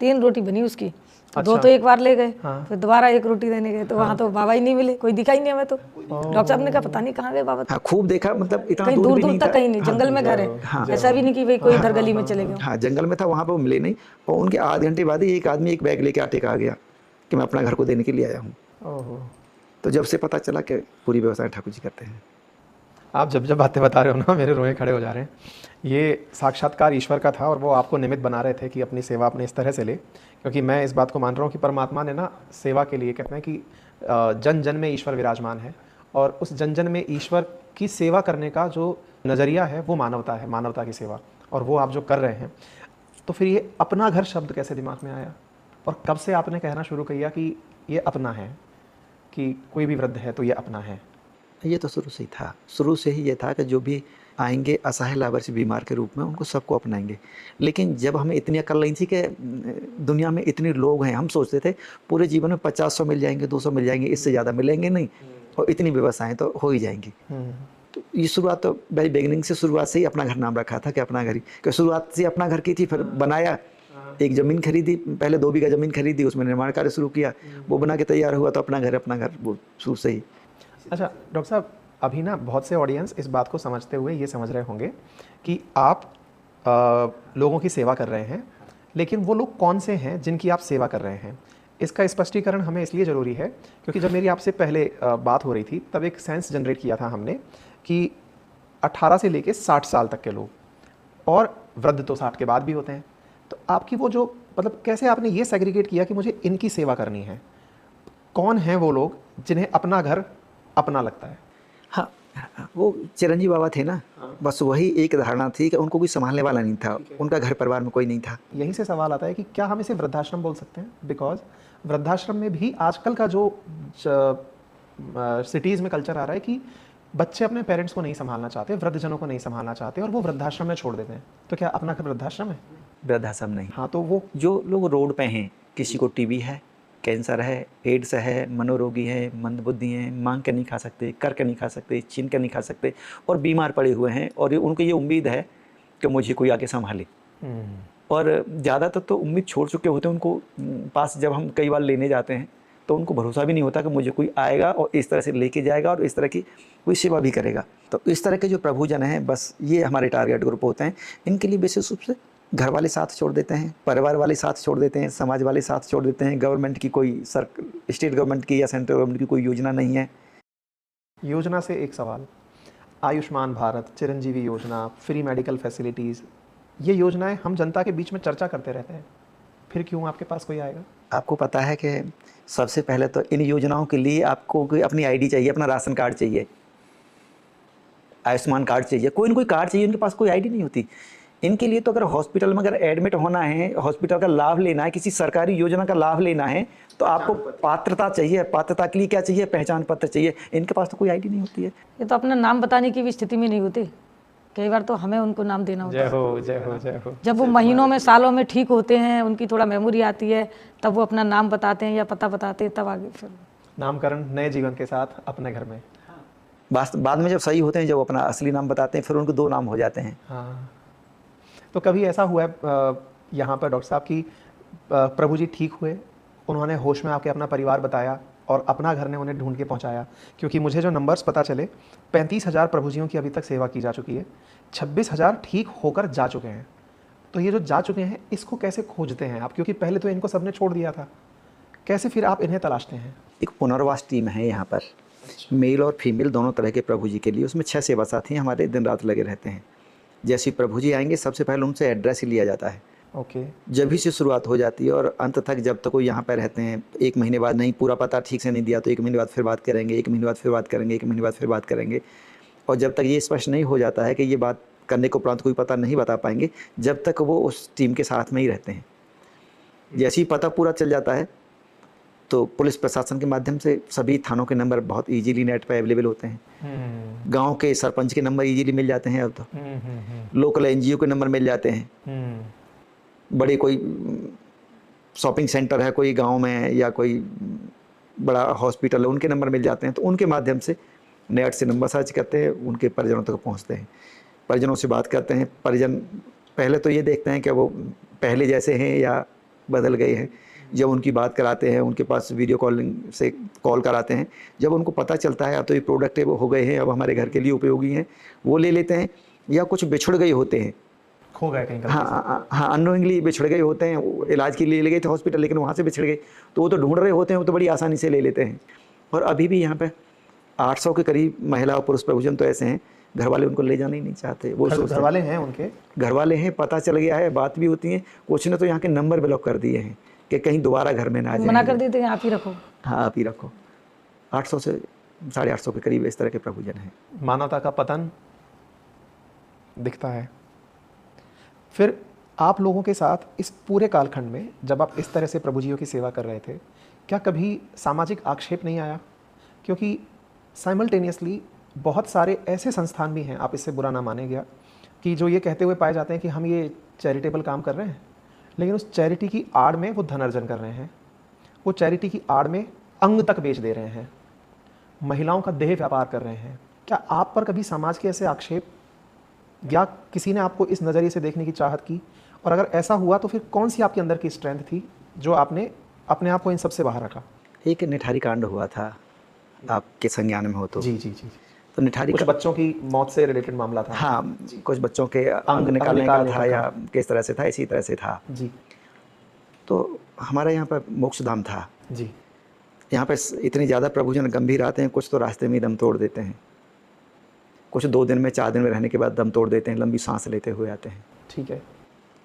3 रोटी बनी उसकी। अच्छा। 2 तो एक बार ले गए। हाँ। फिर दोबारा 1 रोटी देने गए तो वहाँ तो बाबा ही नहीं मिले, कोई दिखा ही नहीं हमें। तो डॉक्टर साहब ने कहा पता नहीं कहाँ गए बाबा। हाँ, खूब देखा, मतलब इतना कहीं दूर दूर भी दूर नहीं तक था। कहीं नहीं, जंगल में घर है, ऐसा भी नहीं कि भाई कोई इधर गली में चले गए। हाँ, जंगल में था, वहाँ पे वो मिले नहीं। और उनके आधे घंटे बाद ही एक आदमी एक बैग लेके आटे का आ गया कि मैं अपना घर को देने के लिए आया हूँ। तो जब से पता चला कि पूरी व्यवस्था ठाकुर जी करते हैं। आप जब बातें बता रहे हो ना, मेरे रोए खड़े हो जा रहे हैं। ये साक्षात्कार ईश्वर का था और वो आपको निमित्त बना रहे थे कि अपनी सेवा अपने इस तरह से ले। क्योंकि मैं इस बात को मान रहा हूँ कि परमात्मा ने ना सेवा के लिए, कहते हैं कि जन जन में ईश्वर विराजमान है, और उस जन जन में ईश्वर की सेवा करने का जो नज़रिया है वो मानवता है, मानवता की सेवा, और वो आप जो कर रहे हैं। तो फिर ये अपना घर शब्द कैसे दिमाग में आया, और कब से आपने कहना शुरू किया कि ये अपना है, कि कोई भी वृद्ध है तो ये अपना है? ये तो शुरू से ही था, शुरू से ही ये था कि जो भी आएंगे असहाय लावारिस बीमार के रूप में, उनको सबको अपनाएंगे। लेकिन जब हमें इतनी अकल नहीं थी कि दुनिया में इतने लोग हैं, हम सोचते थे पूरे जीवन में 50-100 मिल जाएंगे, 200 मिल जाएंगे, इससे ज़्यादा मिलेंगे नहीं, और इतनी व्यवस्थाएं तो हो ही जाएंगी। तो ये शुरुआत तो वेरी बिगिनिंग से, शुरुआत से ही अपना घर नाम रखा था कि अपना घर ही, कि शुरुआत से अपना घर की थी, फिर बनाया, एक ज़मीन खरीदी, पहले 2 बीघा ज़मीन खरीदी, उसमें निर्माण कार्य शुरू किया, वो बना के तैयार हुआ तो अपना घर वो शुरू से ही। अच्छा डॉक्टर साहब, अभी ना बहुत से ऑडियंस इस बात को समझते हुए ये समझ रहे होंगे कि आप लोगों की सेवा कर रहे हैं, लेकिन वो लोग कौन से हैं जिनकी आप सेवा कर रहे हैं? इसका स्पष्टीकरण हमें इसलिए ज़रूरी है क्योंकि जब मेरी आपसे पहले बात हो रही थी तब एक सेंस जनरेट किया था हमने कि 18 से लेके 60 साल तक के लोग, और वृद्ध तो 60 के बाद भी होते हैं। तो आपकी वो जो मतलब कैसे आपने ये सेग्रीगेट किया कि मुझे इनकी सेवा करनी है? कौन हैं वो लोग जिन्हें अपना घर अपना लगता है? हाँ, वो चिरंजीव बाबा थे ना, बस वही एक धारणा थी कि उनको कोई संभालने वाला नहीं था, उनका घर परिवार में कोई नहीं था। यहीं से सवाल आता है कि क्या हम इसे वृद्धाश्रम बोल सकते हैं? बिकॉज वृद्धाश्रम में भी आजकल का जो सिटीज़ में कल्चर आ रहा है कि बच्चे अपने पेरेंट्स को नहीं संभालना चाहते, वृद्धजनों को नहीं संभालना चाहते, और वो वृद्धाश्रम में छोड़ देते हैं। तो क्या अपना घर वृद्धाश्रम है? वृद्धाश्रम नहीं। हाँ, तो वो जो लोग रोड पे हैं, किसी को टीबी है, कैंसर है, एड्स है, मनोरोगी हैं, मंदबुद्धि हैं, मांग के नहीं खा सकते, कर के नहीं खा सकते, छीन के नहीं खा सकते, और बीमार पड़े हुए हैं, और उनको ये उम्मीद है कि मुझे कोई आके संभाले। और ज़्यादातर तो उम्मीद छोड़ चुके होते हैं, उनको पास जब हम कई बार लेने जाते हैं तो उनको भरोसा भी नहीं होता कि मुझे कोई आएगा और इस तरह से लेके जाएगा और इस तरह की कोई सेवा भी करेगा। तो इस तरह के जो प्रभुजन हैं, बस ये हमारे टारगेट ग्रुप होते हैं। इनके लिए विशेष रूप से घर वाले साथ छोड़ देते हैं, परिवार वाले साथ छोड़ देते हैं, समाज वाले साथ छोड़ देते हैं। गवर्नमेंट की कोई स्टेट गवर्नमेंट की या सेंट्रल गवर्नमेंट की कोई योजना नहीं है। योजना से एक सवाल, आयुष्मान भारत, चिरंजीवी योजना, फ्री मेडिकल फैसिलिटीज़, ये योजनाएं हम जनता के बीच में चर्चा करते रहते हैं, फिर क्यों आपके पास कोई आएगा? आपको पता है कि सबसे पहले तो इन योजनाओं के लिए आपको कोई अपनी आईडी चाहिए, अपना राशन कार्ड चाहिए, आयुष्मान कार्ड चाहिए, कोई न कोई कार्ड चाहिए। उनके पास कोई आईडी नहीं होती। इनके लिए तो अगर हॉस्पिटल में अगर एडमिट होना है, हॉस्पिटल का लाभ लेना है, किसी सरकारी योजना का लाभ लेना है, तो आपको पात्रता चाहिए। पात्रता के लिए क्या चाहिए? पहचान पत्र चाहिए। इनके पास तो कोई आईडी नहीं होती है। ये तो अपना नाम बताने की भी स्थिति में नहीं होते। कई बार तो हमें उनको नाम देना होता है। जय हो, जय हो, जय हो। जब वो महीनों में, सालों में ठीक होते हैं, उनकी थोड़ा मेमोरी आती है, तब वो अपना नाम बताते हैं या पता बताते हैं, तब आगे फिर नामकरण नए जीवन के साथ अपने घर में। बाद में जब सही होते हैं, जब अपना असली नाम बताते हैं, फिर उनको 2 नाम हो जाते हैं। हाँ, तो कभी ऐसा हुआ है यहाँ पर डॉक्टर साहब की प्रभु जी ठीक हुए, उन्होंने होश में आके अपना परिवार बताया और अपना घर ने उन्हें ढूंढ के पहुँचाया? क्योंकि मुझे जो नंबर्स पता चले, 35,000 प्रभुजियों की अभी तक सेवा की जा चुकी है, 26,000 ठीक होकर जा चुके हैं। तो ये जो जा चुके हैं, इसको कैसे खोजते हैं आप? क्योंकि पहले तो इनको सबने छोड़ दिया था, कैसे फिर आप इन्हें तलाशते हैं? एक पुनर्वास टीम है यहाँ पर, मेल और फीमेल दोनों तरह के प्रभु जी के लिए। उसमें 6 सेवा साथी हमारे दिन रात लगे रहते हैं। जैसे प्रभु जी आएंगे, सबसे पहले उनसे एड्रेस ही लिया जाता है। ओके। जब ही से शुरुआत हो जाती है और अंत तक, जब तक वो यहाँ पर रहते हैं। 1 महीने बाद नहीं पूरा पता ठीक से नहीं दिया तो 1 महीने बाद फिर बात करेंगे, 1 महीने बाद फिर बात करेंगे, 1 महीने बाद फिर बात करेंगे। और जब तक ये स्पष्ट नहीं हो जाता है कि ये बात करने को उपरांत कोई पता नहीं बता पाएंगे, जब तक वो उस टीम के साथ में ही रहते हैं। जैसे ही पता पूरा चल जाता है तो पुलिस प्रशासन के माध्यम से सभी थानों के नंबर बहुत इजीली नेट पर अवेलेबल होते हैं। गांव के सरपंच के नंबर इजीली मिल जाते हैं अब तो। लोकल एनजीओ के नंबर मिल जाते हैं। बड़े कोई शॉपिंग सेंटर है कोई गांव में, या कोई बड़ा हॉस्पिटल है, उनके नंबर मिल जाते हैं। तो उनके माध्यम से नेट से नंबर सर्च करते हैं, उनके परिजनों तक पहुंचते हैं, परिजनों से बात करते हैं। परिजन पहले तो ये देखते हैं कि वो पहले जैसे हैं या बदल गए हैं। जब उनकी बात कराते हैं, उनके पास वीडियो कॉलिंग से कॉल कराते हैं, जब उनको पता चलता है अब तो ये प्रोडक्टिव हो गए हैं, अब हमारे घर के लिए उपयोगी हैं, वो ले लेते हैं। या कुछ बिछड़ गए होते हैं, खो गए कहीं, हाँ, अननोइंगली बिछड़ गए होते हैं, इलाज के लिए ले गए थे हॉस्पिटल, लेकिन वहाँ से बिछड़ गए, तो वो तो ढूंढ रहे होते हैं, वो तो बड़ी आसानी से ले लेते हैं। और अभी भी यहाँ पे 800 के करीब महिला और पुरुष प्रभुजन तो ऐसे हैं, घर वाले उनको ले जाना ही नहीं चाहते। वो घर वाले हैं, उनके घर वाले हैं, पता चल गया है, बात भी होती है। कुछ ने तो यहाँ के नंबर ब्लॉक कर दिए हैं कि कहीं दोबारा घर में ना आ जाए, मना कर देते हैं, आप ही रखो। हाँ, आप ही रखो। 800 से 850 के करीब इस तरह के प्रभुजन हैं। मानवता का पतन दिखता है। फिर आप लोगों के साथ इस पूरे कालखंड में जब आप इस तरह से प्रभु जियों की सेवा कर रहे थे, क्या कभी सामाजिक आक्षेप नहीं आया? क्योंकि साइमल्टेनियसली बहुत सारे ऐसे संस्थान भी हैं, आप इससे बुरा ना मानेगा, कि जो ये कहते हुए पाए जाते हैं कि हम ये चैरिटेबल काम कर रहे हैं, लेकिन उस चैरिटी की आड़ में वो धन अर्जन कर रहे हैं, वो चैरिटी की आड़ में अंग तक बेच दे रहे हैं, महिलाओं का देह व्यापार कर रहे हैं। क्या आप पर कभी समाज के ऐसे आक्षेप या किसी ने आपको इस नज़रिए से देखने की चाहत की? और अगर ऐसा हुआ तो फिर कौन सी आपके अंदर की स्ट्रेंथ थी जो आपने अपने आप को इन सब से बाहर रखा? एक निठारी कांड हुआ था, आपके संज्ञान में हो तो। जी जी जी। तो निठारी कुछ बच्चों की मौत से रिलेटेड मामला था। हाँ, कुछ बच्चों के अंग निकालने का था या किस तरह से था, इसी तरह से था जी। तो हमारे यहाँ पर मोक्षधाम था जी। यहाँ पे इतनी ज़्यादा प्रभुजन गंभीर आते हैं, कुछ तो रास्ते में ही दम तोड़ देते हैं, कुछ 2 दिन में 4 दिन में रहने के बाद दम तोड़ देते हैं, लंबी सांस लेते हुए आते हैं। ठीक है।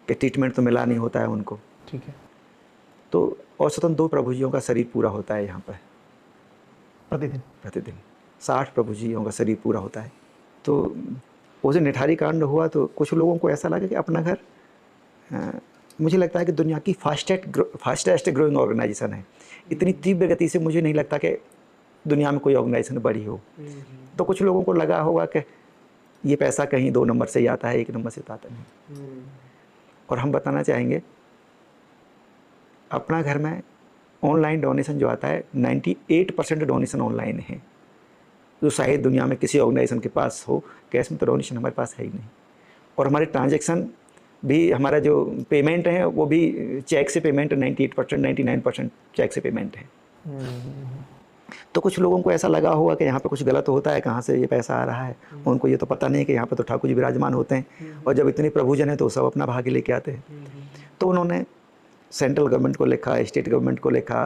कि ट्रीटमेंट तो मिला नहीं होता है उनको। ठीक है। तो औसतन 2 प्रभुजियों का शरीर पूरा होता है यहाँ पर प्रतिदिन 60 प्रभुजियों का शरीर पूरा होता है। तो उस दिन निठारी कांड हुआ तो कुछ लोगों को ऐसा लगा कि अपना घर, मुझे लगता है कि दुनिया की फास्टेस्ट ग्रोइंग ऑर्गेनाइजेशन है। इतनी तीव्र गति से मुझे नहीं लगता कि दुनिया में कोई ऑर्गेनाइजेशन बड़ी हो। तो कुछ लोगों को लगा होगा कि ये पैसा कहीं 2 नंबर से ही आता है, 1 नंबर से तो आता नहीं। और हम बताना चाहेंगे, अपना घर में ऑनलाइन डोनेशन जो आता है 98% डोनेशन ऑनलाइन है, जो शायद दुनिया में किसी ऑर्गेनाइजेशन के पास हो। कैश में तो डोनेशन हमारे पास है ही नहीं। और हमारे ट्रांजैक्शन भी, हमारा जो पेमेंट है वो भी चेक से पेमेंट है, 98% 99% चेक से पेमेंट है। तो कुछ लोगों को ऐसा लगा होगा कि यहाँ पे कुछ गलत होता है, कहाँ से ये पैसा आ रहा है। उनको ये तो पता नहीं है कि यहाँ पे तो ठाकुर जी विराजमान होते हैं, और जब इतने प्रभुजन है तो सब अपना भाग लेके आते हैं। तो उन्होंने सेंट्रल गवर्नमेंट को लिखा, स्टेट गवर्नमेंट को लिखा,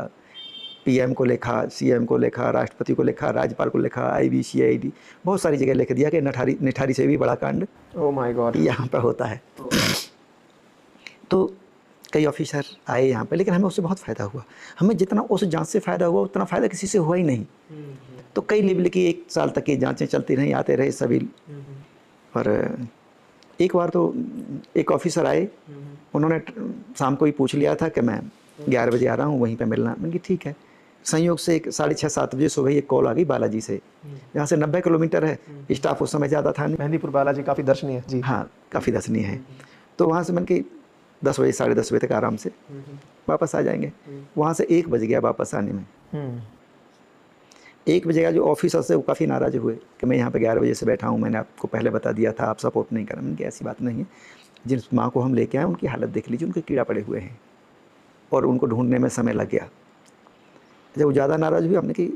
पीएम को लिखा, सीएम को लिखा, राष्ट्रपति को लिखा, राज्यपाल को लिखा, IBC बहुत सारी जगह लिख दिया कि निठारी से भी बड़ा कांड ओह माय गॉड यहाँ पर होता है। तो कई ऑफिसर आए यहाँ पे, लेकिन हमें उससे बहुत फ़ायदा हुआ। हमें जितना उस जांच से फ़ायदा हुआ उतना फ़ायदा किसी से हुआ ही नहीं। तो कई लेवल की 1 साल तक की जांचें चलती रहीं, आते रहे सभी। और एक बार तो एक ऑफिसर आए, उन्होंने शाम को ही पूछ लिया था कि मैं 11 बजे आ रहा हूँ, वहीं पे मिलना। मैंने कहा ठीक है। संयोग से 6:30-7 बजे सुबह एक कॉल आ गई बालाजी से, जहाँ से 90 किलोमीटर है। स्टाफ उस समय ज़्यादा था नहीं। मेहंदीपुर बालाजी काफ़ी दर्शनीय है जी। हाँ, काफ़ी दर्शनीय है। तो वहाँ से मैंने कि 10 बजे 10:30 बजे तक आराम से वापस आ जाएंगे। वहाँ से 1 बज गया वापस आने में। 1 बजे का जो ऑफिसर से वो काफ़ी नाराज़ हुए कि मैं यहाँ पे 11 बजे से बैठा हूँ, मैंने आपको पहले बता दिया था, आप सपोर्ट नहीं करें। मैंने ऐसी बात नहीं है, जिस माँ को हम लेके आए उनकी हालत देख लीजिए, उनके कीड़ा पड़े हुए हैं और उनको ढूंढने में समय लग गया। जब वो ज़्यादा नाराज़ हुई, हमने कि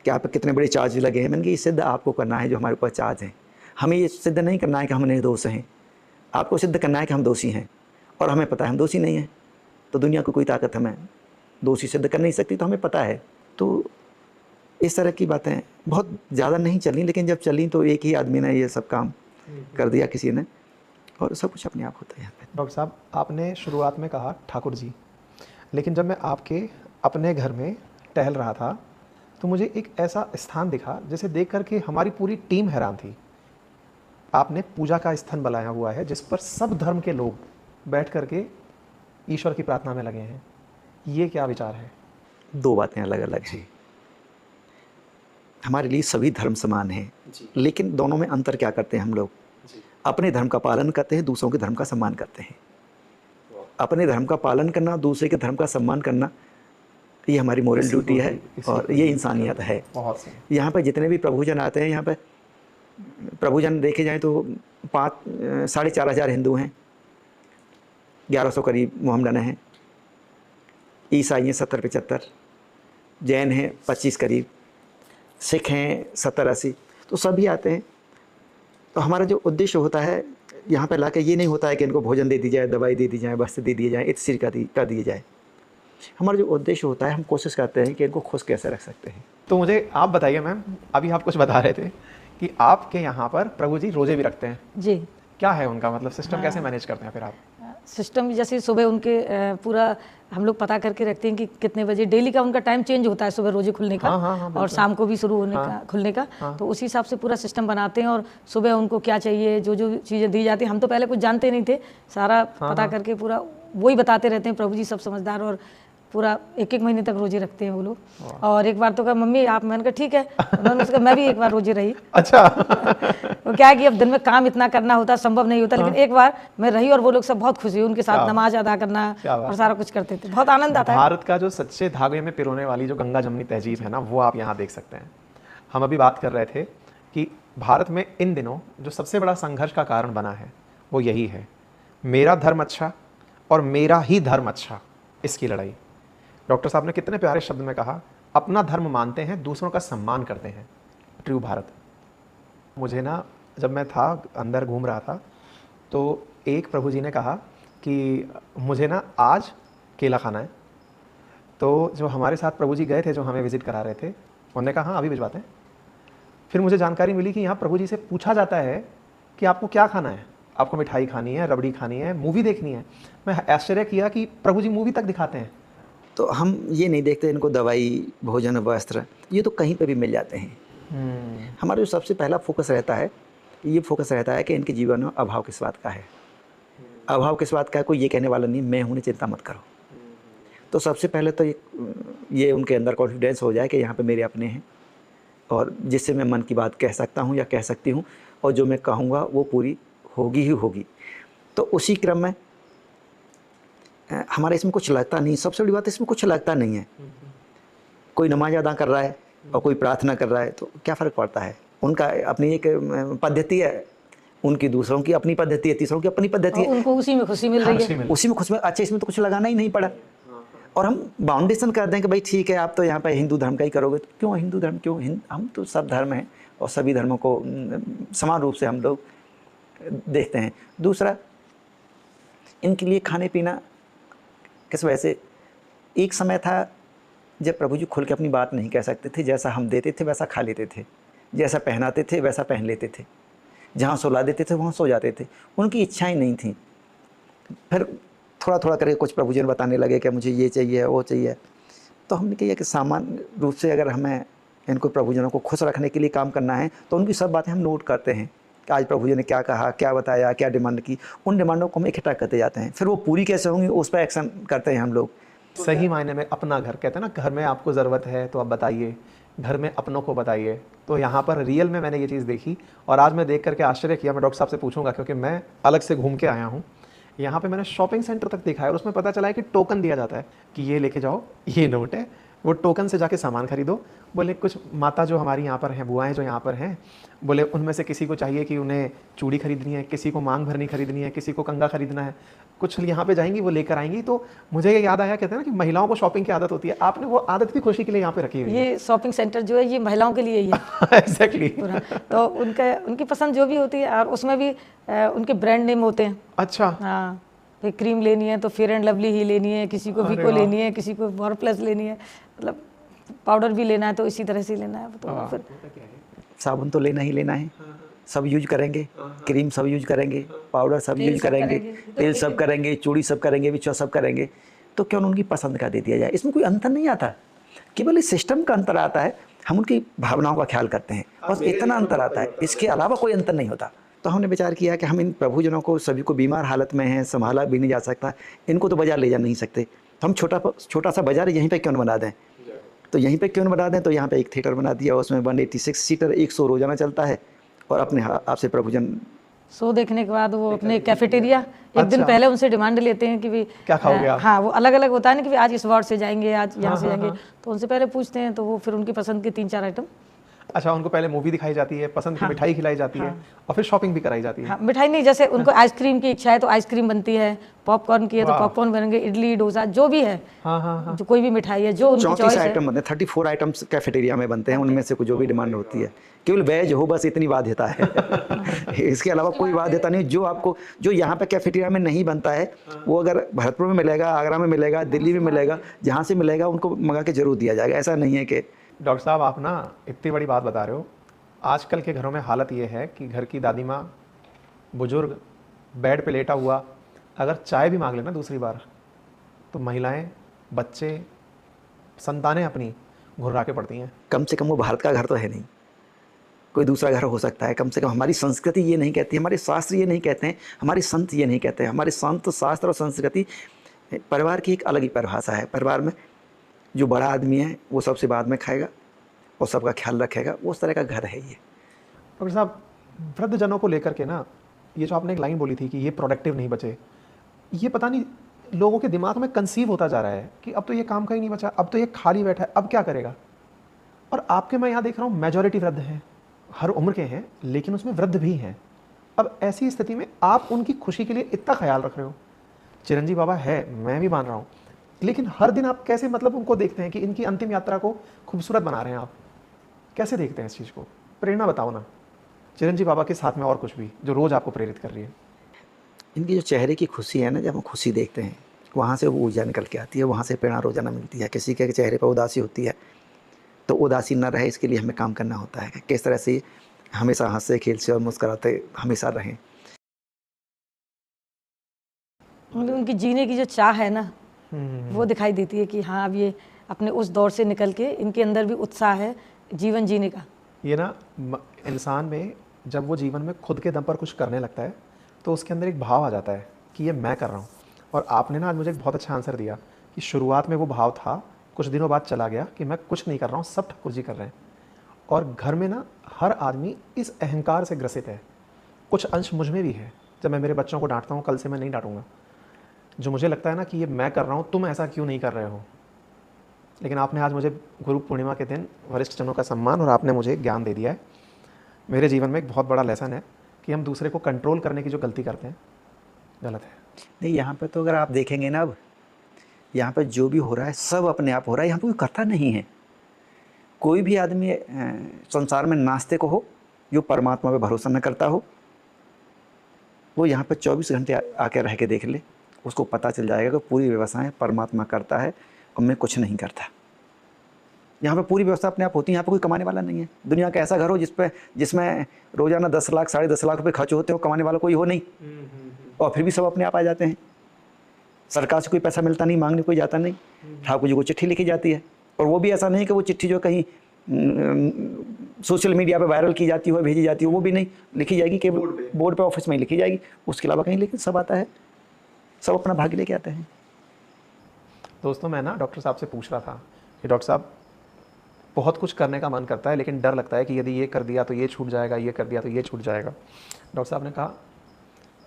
क्या आप कितने बड़े चार्ज लगे हैं। मैंने कि ये सिद्ध आपको करना है जो हमारे ऊपर चार्ज है। हमें ये सिद्ध नहीं करना है कि हम निर्दोष हैं, आपको सिद्ध करना है कि हम दोषी हैं, और हमें पता है हम दोषी नहीं हैं। तो दुनिया को कोई ताकत हमें दोषी सिद्ध कर नहीं सकती, तो हमें पता है। तो इस तरह की बातें बहुत ज़्यादा नहीं चली, लेकिन जब चली तो एक ही आदमी ने ये सब काम कर दिया किसी ने, और सब कुछ अपने आप होता है यहाँ पे। डॉक्टर साहब, आपने शुरुआत में कहा ठाकुर जी, लेकिन जब मैं आपके अपने घर में टहल रहा था तो मुझे एक ऐसा स्थान दिखा जिसे देख करके हमारी पूरी टीम हैरान थी। आपने पूजा का स्थान बनाया हुआ है जिस पर सब धर्म के लोग बैठ करके ईश्वर की प्रार्थना में लगे हैं। ये क्या विचार है? 2 बातें अलग अलग हैं। हमारे लिए सभी धर्म समान हैं, लेकिन दोनों में अंतर क्या करते हैं हम लोग? अपने धर्म का पालन करते हैं, दूसरों के धर्म का सम्मान करते हैं। अपने धर्म का पालन करना, दूसरे के धर्म का सम्मान करना, ये हमारी मोरल ड्यूटी है और ये इंसानियत है। यहाँ पर जितने भी प्रभुजन आते हैं, यहाँ पर प्रभुजन देखे जाएँ तो 4,500 हिंदू हैं, 1100 करीब मोहम्मडन हैं, ईसाई हैं 70-75, जैन हैं 25 करीब, सिख हैं 70-80, तो सभी आते हैं। तो हमारा जो उद्देश्य होता है यहाँ पे लाके, ये नहीं होता है कि इनको भोजन दे दी जाए, दवाई दे दी जाए, वस्त्र दे दिए जाए, इत्सिर कर दिए जाए। हमारा जो उद्देश्य होता है, हम कोशिश करते हैं कि इनको खुश कैसे रख सकते हैं। तो मुझे आप बताइए मैम, अभी आप कुछ बता रहे थे कि आपके यहाँ पर प्रभु जी रोजे भी रखते हैं जी। क्या है उनका मतलब सिस्टम? कैसे मैनेज करते हैं फिर आप? सिस्टम जैसे सुबह उनके पूरा हम लोग पता करके रखते हैं कि कितने बजे, डेली का उनका टाइम चेंज होता है सुबह रोजे खुलने का। और शाम को भी शुरू होने का, खुलने का। तो उसी हिसाब से पूरा सिस्टम बनाते हैं और सुबह उनको क्या चाहिए, जो जो चीज़ें दी जाती हैं, हम तो पहले कुछ जानते नहीं थे, सारा पता करके पूरा वही बताते रहते हैं। प्रभु जी सब समझदार, और पूरा 1-1 महीने तक रोजे रखते हैं वो लोग। और एक बार तो कहा मम्मी आप, मैंने कहा ठीक है, उन्होंने उसका मैं भी एक बार रोजे रही। अच्छा। वो क्या है कि अब दिन में काम इतना करना होता, संभव नहीं होता, लेकिन एक बार मैं रही और वो लोग सब बहुत खुश हुए, उनके साथ नमाज अदा करना और सारा कुछ करते थे, बहुत आनंद आता है। भारत का जो सच्चे धागे में पिरोने वाली जो गंगा जमनी तहजीब है ना, वो आप यहाँ देख सकते हैं। हम अभी बात कर रहे थे कि भारत में इन दिनों जो सबसे बड़ा संघर्ष का कारण बना है वो यही है, मेरा धर्म अच्छा और मेरा ही धर्म अच्छा, इसकी लड़ाई। डॉक्टर साहब ने कितने प्यारे शब्द में कहा, अपना धर्म मानते हैं, दूसरों का सम्मान करते हैं, ट्रू भारत। मुझे ना जब मैं था अंदर घूम रहा था तो एक प्रभु जी ने कहा कि मुझे ना आज केला खाना है। तो जो हमारे साथ प्रभु जी गए थे, जो हमें विजिट करा रहे थे, उन्होंने कहा हाँ अभी भिजवाते हैं। फिर मुझे जानकारी मिली कि यहाँ प्रभु जी से पूछा जाता है कि आपको क्या खाना है, आपको मिठाई खानी है, रबड़ी खानी है, मूवी देखनी है। मैं आश्चर्य किया कि प्रभु जी मूवी तक दिखाते हैं। तो हम ये नहीं देखते इनको दवाई, भोजन, वस्त्र, ये तो कहीं पे भी मिल जाते हैं। हमारा जो सबसे पहला फोकस रहता है, ये फोकस रहता है कि इनके जीवन में अभाव किस बात का है। अभाव किस बात का है, कोई ये कहने वाला नहीं मैं हूँ, चिंता मत करो। तो सबसे पहले तो ये उनके अंदर कॉन्फिडेंस हो जाए कि यहाँ पे मेरे अपने हैं, और जिससे मैं मन की बात कह सकता हूँ या कह सकती हूँ, और जो मैं कहूँगा वो पूरी होगी ही होगी। तो उसी क्रम में हमारे इसमें कुछ लगता नहीं, सबसे बड़ी बात इसमें कुछ लगता नहीं है। कोई नमाज अदा कर रहा है और कोई प्रार्थना कर रहा है तो क्या फ़र्क पड़ता है। उनका अपनी एक पद्धति है, उनकी दूसरों की अपनी पद्धति है, तीसरों की अपनी पद्धति है, उनको उसी में खुशी मिल रही है, उसी में खुशी में। अच्छा, इसमें तो कुछ लगाना ही नहीं पड़ा, और हम बाउंडेशन कर दें कि भाई ठीक है आप तो यहाँ पर हिंदू धर्म का ही करोगे। तो क्यों हिंदू धर्म, क्यों हम तो सब धर्म हैं और सभी धर्मों को समान रूप से हम लोग देखते हैं। दूसरा, इनके लिए खाने पीना किस वजह से, एक समय था जब प्रभु जी खुल के अपनी बात नहीं कह सकते थे, जैसा हम देते थे वैसा खा लेते थे, जैसा पहनाते थे वैसा पहन लेते थे, जहाँ सुला देते थे वहाँ सो जाते थे, उनकी इच्छाएं नहीं थी। फिर थोड़ा थोड़ा करके कुछ प्रभु जी ने बताने लगे कि मुझे ये चाहिए वो चाहिए। तो हमने कहा कि सामान्य रूप से अगर हमें इनको प्रभु जनों को खुश रखने के लिए काम करना है तो उनकी सब बातें हम नोट करते हैं कि आज प्रभु जी ने क्या कहा, क्या बताया, क्या डिमांड की। उन डिमांडों को हम इकट्ठा करते जाते हैं, फिर वो पूरी कैसे होंगी उस पर एक्शन करते हैं हम लोग। सही मायने में अपना घर कहते हैं ना, घर में आपको ज़रूरत है तो आप बताइए, घर में अपनों को बताइए। तो यहाँ पर रियल में मैंने ये चीज़ देखी और आज मैं देख करके आश्चर्य किया। मैं डॉक्टर साहब से पूछूंगा क्योंकि मैं अलग से घूम के आया हूँ। यहाँ पे मैंने शॉपिंग सेंटर तक देखा है और उसमें पता चला है कि टोकन दिया जाता है कि ये लेके जाओ, ये नोट है, वो टोकन से जाके सामान खरीदो। बोले कुछ माता जो हमारी यहाँ पर हैं, बुआएं जो यहाँ पर हैं, बोले उनमें से किसी को चाहिए कि उन्हें चूड़ी खरीदनी है, किसी को मांग भरनी खरीदनी है, किसी को कंगा खरीदना है, कुछ यहाँ पे जाएंगी वो लेकर आएंगी। तो मुझे ये याद आया, कहते हैं ना कि महिलाओं को शॉपिंग की आदत होती है, आपने वो आदत भी खुशी के लिए यहाँ पे रखी हुई है। ये शॉपिंग सेंटर जो है ये महिलाओं के लिए ही है। एग्जैक्टली। तो उनकी पसंद जो भी होती है, और उसमें भी उनके ब्रांड नेम होते हैं। अच्छा। हाँ, फिर क्रीम लेनी है तो फेयर एंड लवली ही लेनी है, किसी को विको लेनी है, किसी को बोर प्लस लेनी है, मतलब पाउडर भी लेना है तो इसी तरह से लेना है। तो फिर साबुन तो लेना ही लेना है, सब यूज करेंगे, क्रीम सब यूज करेंगे, पाउडर सब यूज करेंगे, तेल सब करेंगे, चूड़ी सब करेंगे, बिछुआ सब करेंगे। तो क्यों उनकी पसंद का दे दिया जाए। इसमें कोई अंतर नहीं आता, केवल इस सिस्टम का अंतर आता है, हम उनकी भावनाओं का ख्याल करते हैं, बस इतना अंतर आता है, इसके अलावा कोई अंतर नहीं होता। तो हमने विचार किया कि हम इन प्रभुजनों को, सभी को बीमार हालत में हैं, संभाला भी नहीं जा सकता, इनको तो बाजार ले जा नहीं सकते, तो हम छोटा सा बाजार यहीं पे क्यों न बना दें। तो यहीं पे क्यों न बना दें, तो यहाँ पे एक थिएटर बना दिया, उसमें 186 सीटर 100 रोजाना चलता है, और अपने आपसे प्रभुजन शो देखने के बाद वो अपने कैफेटेरिया एक दिन पहले उनसे डिमांड लेते हैं कि भी क्या खाओगे आप? हाँ, वो अलग अलग होता है ना कि भी आज इस वार्ड से जाएंगे, आज यहाँ से जाएंगे, तो उनसे पहले पूछते हैं, तो वो फिर उनकी पसंद के 3-4 आइटम। अच्छा, उनको पहले मूवी दिखाई जाती है, पसंद की मिठाई खिलाई जाती है और फिर शॉपिंग भी कराई जाती है। हाँ, मिठाई नहीं, जैसे उनको आइसक्रीम की इच्छा है तो आइसक्रीम बनती है, पॉपकॉर्न की है तो पॉपकॉर्न बनेंगे, इडली डोसा जो भी है, जो कोई भी मिठाई है जो उनकी चॉइस है। 34 आइटम बनते हैं, 34 आइटम्स कैफेटेरिया में बनते हैं, उनमें से कुछ जो भी डिमांड होती है, केवल वेज हो बस इतनी बाध्यता है। इसके अलावा कोई बाध्यता नहीं। जो आपको, जो यहाँ पे कैफेटेरिया में नहीं बनता है, वो अगर भरतपुर में मिलेगा, आगरा में मिलेगा, दिल्ली में मिलेगा, जहाँ से मिलेगा उनको मंगा के जरूर दिया जाएगा। ऐसा नहीं है कि डॉक्टर साहब आप ना इतनी बड़ी बात बता रहे हो। आजकल के घरों में हालत ये है कि घर की दादी माँ, बुजुर्ग बेड पे लेटा हुआ अगर चाय भी मांग लेना दूसरी बार तो महिलाएं, बच्चे, संतानें अपनी घुर्रा के पड़ती हैं। कम से कम वो भारत का घर तो है नहीं, कोई दूसरा घर हो सकता है। कम से कम हमारी संस्कृति ये नहीं कहती, हमारे शास्त्र ये नहीं कहते हैं, हमारे संत ये नहीं कहते हैं। हमारे संत, शास्त्र और संस्कृति, परिवार की एक अलग ही परिभाषा है। परिवार में जो बड़ा आदमी है वो सबसे बाद में खाएगा और सबका ख्याल रखेगा, वो उस तरह का घर है ये। डॉक्टर साहब, वृद्धजनों को लेकर के ना, ये जो आपने एक लाइन बोली थी कि ये प्रोडक्टिव नहीं बचे, ये पता नहीं लोगों के दिमाग में कंसीव होता जा रहा है कि अब तो ये काम का ही नहीं बचा, अब तो ये खाली बैठा है, अब क्या करेगा। और आपके मैं यहाँ देख रहा हूँ मेजॉरिटी वृद्ध हैं, हर उम्र के हैं, लेकिन उसमें वृद्ध भी हैं। अब ऐसी स्थिति में आप उनकी खुशी के लिए इतना ख्याल रख रहे हो। चिरंजीव बाबा है, मैं भी मान रहा हूँ, लेकिन हर दिन आप कैसे मतलब उनको देखते हैं कि इनकी अंतिम यात्रा को खूबसूरत बना रहे हैं, आप कैसे देखते हैं इस चीज़ को? प्रेरणा बताओ ना, चिरंजीव बाबा के साथ में और कुछ भी जो रोज़ आपको प्रेरित कर रही है। इनकी जो चेहरे की खुशी है ना, जब हम खुशी देखते हैं वहाँ से वो ऊर्जा निकल के आती है, वहाँ से प्रेरणा रोजाना मिलती है। किसी के चेहरे पर उदासी होती है तो उदासी न रहे, इसके लिए हमें काम करना होता है। किस तरह से हमेशा हंसे खेलते और मुस्कुराते हमेशा रहें। उनकी जीने की जो चाह है ना, वो दिखाई देती है कि हाँ अब ये अपने उस दौर से निकल के इनके अंदर भी उत्साह है जीवन जीने का। ये ना इंसान में जब वो जीवन में खुद के दम पर कुछ करने लगता है तो उसके अंदर एक भाव आ जाता है कि ये मैं कर रहा हूँ। और आपने ना आज मुझे एक बहुत अच्छा आंसर दिया कि शुरुआत में वो भाव था, कुछ दिनों बाद चला गया कि मैं कुछ नहीं कर रहा हूँ, सब ठाकुर जी कर रहे हैं। और घर में ना हर आदमी इस अहंकार से ग्रसित है, कुछ अंश मुझ में भी है। जब मैं मेरे बच्चों को डांटता हूँ, कल से मैं नहीं डांटूंगा, जो मुझे लगता है ना कि ये मैं कर रहा हूँ, तुम ऐसा क्यों नहीं कर रहे हो। लेकिन आपने आज मुझे गुरु पूर्णिमा के दिन वरिष्ठ जनों का सम्मान और आपने मुझे ज्ञान दे दिया है। मेरे जीवन में एक बहुत बड़ा लेसन है कि हम दूसरे को कंट्रोल करने की जो गलती करते हैं, गलत है। नहीं, यहाँ पे तो अगर आप देखेंगे ना, अब यहाँ पे जो भी हो रहा है सब अपने आप हो रहा है, यहाँ पे कोई करता नहीं है। कोई भी आदमी संसार में नास्तिक हो, जो परमात्मा पे भरोसा न करता हो, वो यहाँ पे 24 घंटे आके रह के देख ले, उसको पता चल जाएगा कि पूरी व्यवस्थाएं परमात्मा करता है और मैं कुछ नहीं करता। यहाँ पे पूरी व्यवस्था अपने आप होती है। यहाँ पे कोई कमाने वाला नहीं है। दुनिया का ऐसा घर हो जिसमें रोजाना 10 लाख 10.5 लाख रुपए खर्च होते हो, कमाने वाला कोई हो नहीं, और फिर भी सब अपने आप आ जाते हैं। सरकार से कोई पैसा मिलता नहीं, मांगने कोई जाता नहीं, ठाकुर जी को चिट्ठी लिखी जाती है। और वो भी ऐसा नहीं कि वो चिट्ठी जो कहीं सोशल मीडिया पे वायरल की जाती हो, भेजी जाती हो, वो भी नहीं, लिखी जाएगी कि बोर्ड पे ऑफिस में ही लिखी जाएगी, उसके अलावा कहीं। लेकिन सब आता है, सब अपना भाग्य लेके आते हैं। दोस्तों, मैं ना डॉक्टर साहब से पूछ रहा था कि डॉक्टर साहब, बहुत कुछ करने का मन करता है लेकिन डर लगता है कि यदि ये कर दिया तो ये छूट जाएगा, ये कर दिया तो ये छूट जाएगा। डॉक्टर साहब ने कहा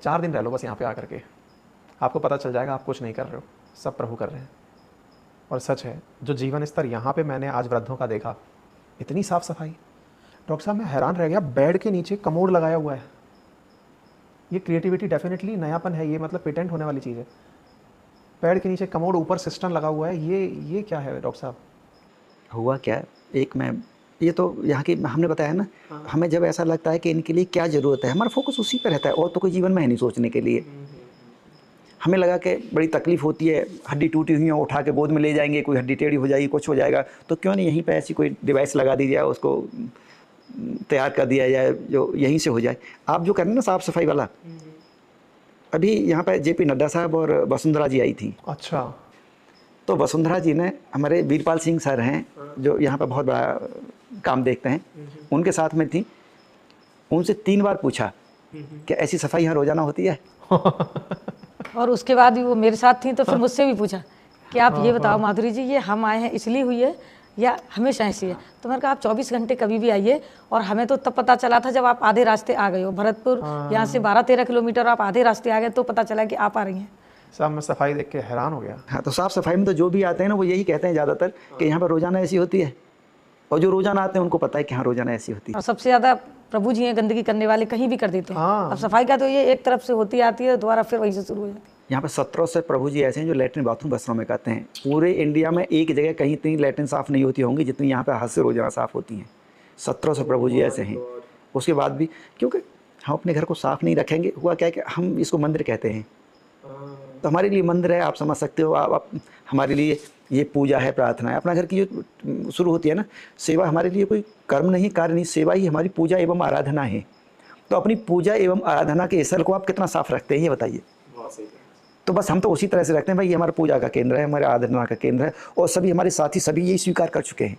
4 दिन रह लो बस यहाँ पे आकर के, आपको पता चल जाएगा आप कुछ नहीं कर रहे हो, सब प्रभु कर रहे हैं। और सच है, जो जीवन स्तर यहाँ पे मैंने आज वृद्धों का देखा, इतनी साफ सफाई। डॉक्टर साहब, मैं हैरान रह गया, बेड के नीचे कमोड लगाया हुआ है। ये क्रिएटिविटी डेफिनेटली नयापन है, ये मतलब पेटेंट होने वाली चीज़ है। बेड के नीचे कमोड, ऊपर सिस्टम लगा हुआ है, ये क्या है डॉक्टर साहब? हुआ क्या, एक मैं ये तो यहाँ की हमने बताया ना, हमें जब ऐसा लगता है कि इनके लिए क्या ज़रूरत है, हमारा फोकस उसी पर रहता है, और तो कोई जीवन में है नहीं सोचने के लिए। हमें लगा कि बड़ी तकलीफ होती है, हड्डी टूटी हुई है, उठा के गोद में ले जाएंगे, कोई हड्डी टेढ़ी हो जाएगी, कुछ हो जाएगा, तो क्यों नहीं यहीं पे ऐसी कोई डिवाइस लगा दी जाए, उसको तैयार कर दिया जाए जो यहीं से हो जाए। आप जो कह रहे हैं ना साफ़ सफाई वाला, अभी यहाँ पे JP नड्डा साहब और वसुंधरा जी आई थी। अच्छा। तो वसुंधरा जी ने, हमारे वीरपाल सिंह सर हैं जो यहाँ पे बहुत बड़ा काम देखते हैं, उनके साथ में थी। उनसे 3 बार पूछा कि ऐसी सफाई यहाँ रोजाना होती है? और उसके बाद भी वो मेरे साथ थी, तो फिर मुझसे भी पूछा कि आप ये बताओ माधुरी जी, ये हम आए हैं इसलिए हुई है या हमेशा ऐसी है? तो मैंने कहा आप 24 घंटे कभी भी आइए। और हमें तो तब पता चला था जब आप आधे रास्ते आ गए हो, भरतपुर यहाँ से 12-13 किलोमीटर आप आधे रास्ते आ गए, तो पता चला कि आप आ रही हैं। साहब, मैं सफाई देख के हैरान हो गया। हाँ, तो साफ़ सफाई में तो जो भी आते हैं ना, वो यही कहते हैं ज़्यादातर कि यहाँ पर रोज़ाना ऐसी होती है, और जो रोज़ाना आते हैं उनको पता है कि हाँ रोज़ाना ऐसी होती है। और सबसे ज़्यादा प्रभु जी हैं गंदगी करने वाले, कहीं भी कर देते हैं। अब सफाई का तो ये एक तरफ से होती आती है, दोबारा फिर वहीं से शुरू हो जाती है। यहाँ पर 1700 प्रभु जी ऐसे हैं जो लैट्रिन बाथरूम बसरों में करते हैं। पूरे इंडिया में एक जगह कहीं इतनी लैट्रिन साफ़ नहीं होती होंगी जितनी यहाँ पर हाथ से रोज़ाना साफ़ होती हैं। 1700 प्रभु जी ऐसे हैं। उसके बाद भी क्योंकि हम अपने घर को साफ़ नहीं रखेंगे, हुआ क्या है कि हम इसको मंदिर कहते हैं, तो हमारे लिए मंदिर है, आप समझ सकते हो। आप हमारे लिए ये पूजा है, प्रार्थना है। अपना घर की जो शुरू होती है ना, सेवा हमारे लिए कोई कर्म नहीं, कार्य नहीं, सेवा ही हमारी पूजा एवं आराधना है। तो अपनी पूजा एवं आराधना के स्थल को आप कितना साफ रखते हैं, ये बताइए। तो बस हम तो उसी तरह से रखते हैं भाई, ये हमारा पूजा का केंद्र है, हमारे आराधना का केंद्र है, और सभी हमारे साथी सभी यही स्वीकार कर चुके हैं,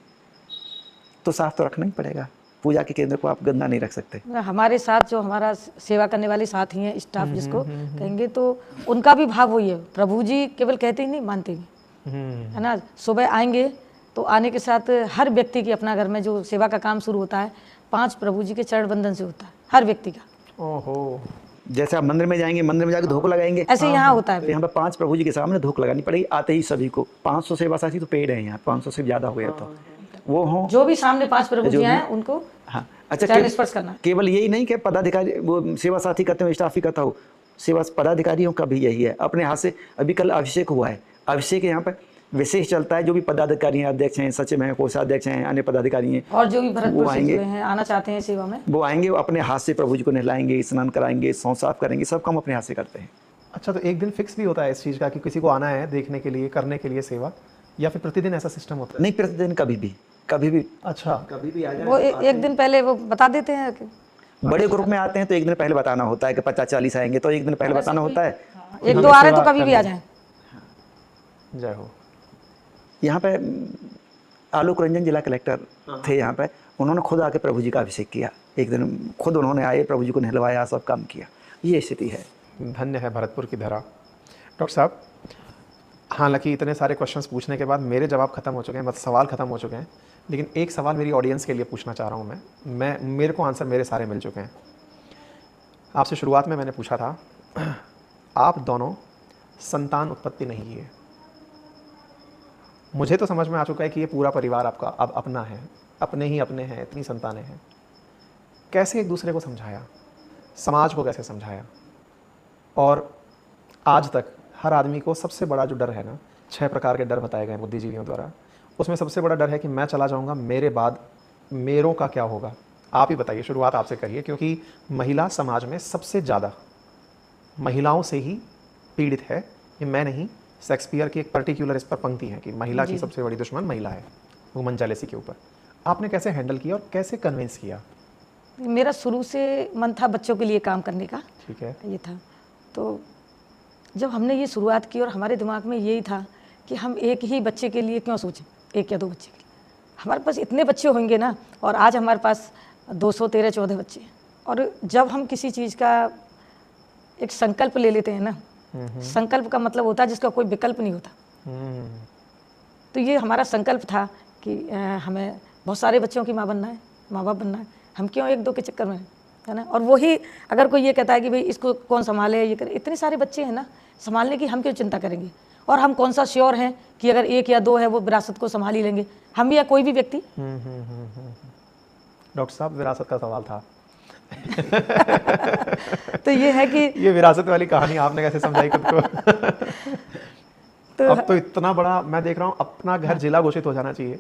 तो साफ तो रखना ही पड़ेगा। पूजा के केंद्र को आप गंदा नहीं रख सकते। हमारे साथ जो हमारा सेवा करने वाले साथी हैं, स्टाफ जिसको कहेंगे, तो उनका भी भाव वही है, प्रभु जी केवल कहते ही नहीं, मानते भी, है ना। सुबह आएंगे तो आने के साथ हर व्यक्ति की अपना घर में जो सेवा का काम शुरू होता है 5 प्रभु जी के चरण बंदन से होता है, हर व्यक्ति का। ओहो, जैसे आप मंदिर में जाएंगे, मंदिर में जाकर धूप लगाएंगे, ऐसे यहाँ होता है। तो यहाँ पर 5 प्रभु जी के सामने धूप लगानी पड़ेगी आते ही सभी को। 500 सेवा साथी तो पेड़ है यहाँ, 500 से ज़्यादा हो गया तो वो हो, जो भी सामने 5 प्रभु जी हैं उनको हाँ। अच्छा, चरण स्पर्श करना। केवल यही नहीं कि पदाधिकारी वो सेवा साथी करते हो, स्टाफ ही करता हो, सेवा पदाधिकारियों का भी यही है। अपने हाथ से अभी कल अभिषेक हुआ है, अभिषेक यहाँ पर विशेष चलता है, जो भी पदाधिकारी हैं, अध्यक्ष हैं, सचिव हैं, कोषाध्यक्ष हैं, अन्य पदाधिकारी हैं, और जो भी भरतपुर से जुड़े हैं, आना चाहते हैं सेवा में, वो आएंगे, वो अपने हाथ से प्रभु जी को नहलाएंगे, स्नान कराएंगे, सौं साफ करेंगे, सब काम अपने हाथ से करते हैं। अच्छा, तो एक दिन फिक्स भी होता है इस चीज़ का कि किसी को आना है देखने के लिए, करने के लिए सेवा, या फिर प्रतिदिन ऐसा सिस्टम होता है? नहीं, प्रतिदिन कभी भी, कभी भी। अच्छा, कभी भी आ जाए, वो एक दिन पहले वो बता देते हैं कि बड़े ग्रुप में आते हैं तो एक दिन पहले बताना होता है कि 50-40 आएंगे तो एक दिन पहले बताना होता है। 1-2 आ रहे तो कभी भी आ जाएं। जय हो। यहाँ पे आलोक रंजन जिला कलेक्टर थे यहाँ पे, उन्होंने खुद आके प्रभु जी का अभिषेक किया, एक दिन खुद उन्होंने आए, प्रभु जी को नहलवाया, सब काम किया। ये स्थिति है। धन्य है भरतपुर की धरा। डॉक्टर साहब, हालांकि इतने सारे क्वेश्चंस पूछने के बाद मेरे जवाब खत्म हो चुके हैं, मतलब सवाल खत्म हो चुके हैं, लेकिन एक सवाल मेरी ऑडियंस के लिए पूछना चाह रहा हूँ मैं मेरे को आंसर मेरे सारे मिल चुके हैं। आपसे शुरुआत में मैंने पूछा था, आप दोनों संतान उत्पत्ति नहीं है। मुझे तो समझ में आ चुका है कि ये पूरा परिवार आपका अब अपना है, अपने ही अपने हैं, इतनी संतानें हैं। कैसे एक दूसरे को समझाया, समाज को कैसे समझाया? और आज तक हर आदमी को सबसे बड़ा जो डर है ना, 6 प्रकार के डर बताए गए बुद्धिजीवियों द्वारा, उसमें सबसे बड़ा डर है कि मैं चला जाऊंगा, मेरे बाद मेरों का क्या होगा? आप ही बताइए, शुरुआत आपसे करिए, क्योंकि महिला समाज में सबसे ज़्यादा महिलाओं से ही पीड़ित है। ये मैं नहीं, शेक्सपियर की एक पर्टिकुलर इस पर पंक्ति है कि महिला की सबसे बड़ी दुश्मन महिला है, वुमन जेलेसी के ऊपर। आपने कैसे हैंडल किया और कैसे कन्विंस किया? मेरा शुरू से मन था बच्चों के लिए काम करने का, ठीक है, ये था। तो जब हमने ये शुरुआत की और हमारे दिमाग में यही था कि हम एक ही बच्चे के लिए क्यों सोचें, 1 या 2 बच्चे के लिए, हमारे पास इतने बच्चे होंगे ना। और आज हमारे पास 213-14 बच्चे हैं। और जब हम किसी चीज़ का एक संकल्प ले लेते हैं ना, संकल्प का मतलब होता है जिसका कोई विकल्प नहीं होता। तो ये हमारा संकल्प था कि हमें बहुत सारे बच्चों की माँ बनना है, माँ बाप बनना है, हम क्यों 1-2 के चक्कर में, है ना। और वही अगर कोई ये कहता है कि भाई इसको कौन संभाले, ये करे, इतने सारे बच्चे हैं ना, संभालने की हम क्यों चिंता करेंगे। और हम कौन सा श्योर हैं कि अगर 1 या 2 है वो विरासत को संभाल ही लेंगे, हम भी या कोई भी व्यक्ति। डॉक्टर साहब, विरासत का सवाल था। तो ये है कि ये विरासत वाली कहानी आपने कैसे समझाई खुद को? तो अब तो इतना बड़ा मैं देख रहा हूँ, अपना घर जिला घोषित हो जाना चाहिए।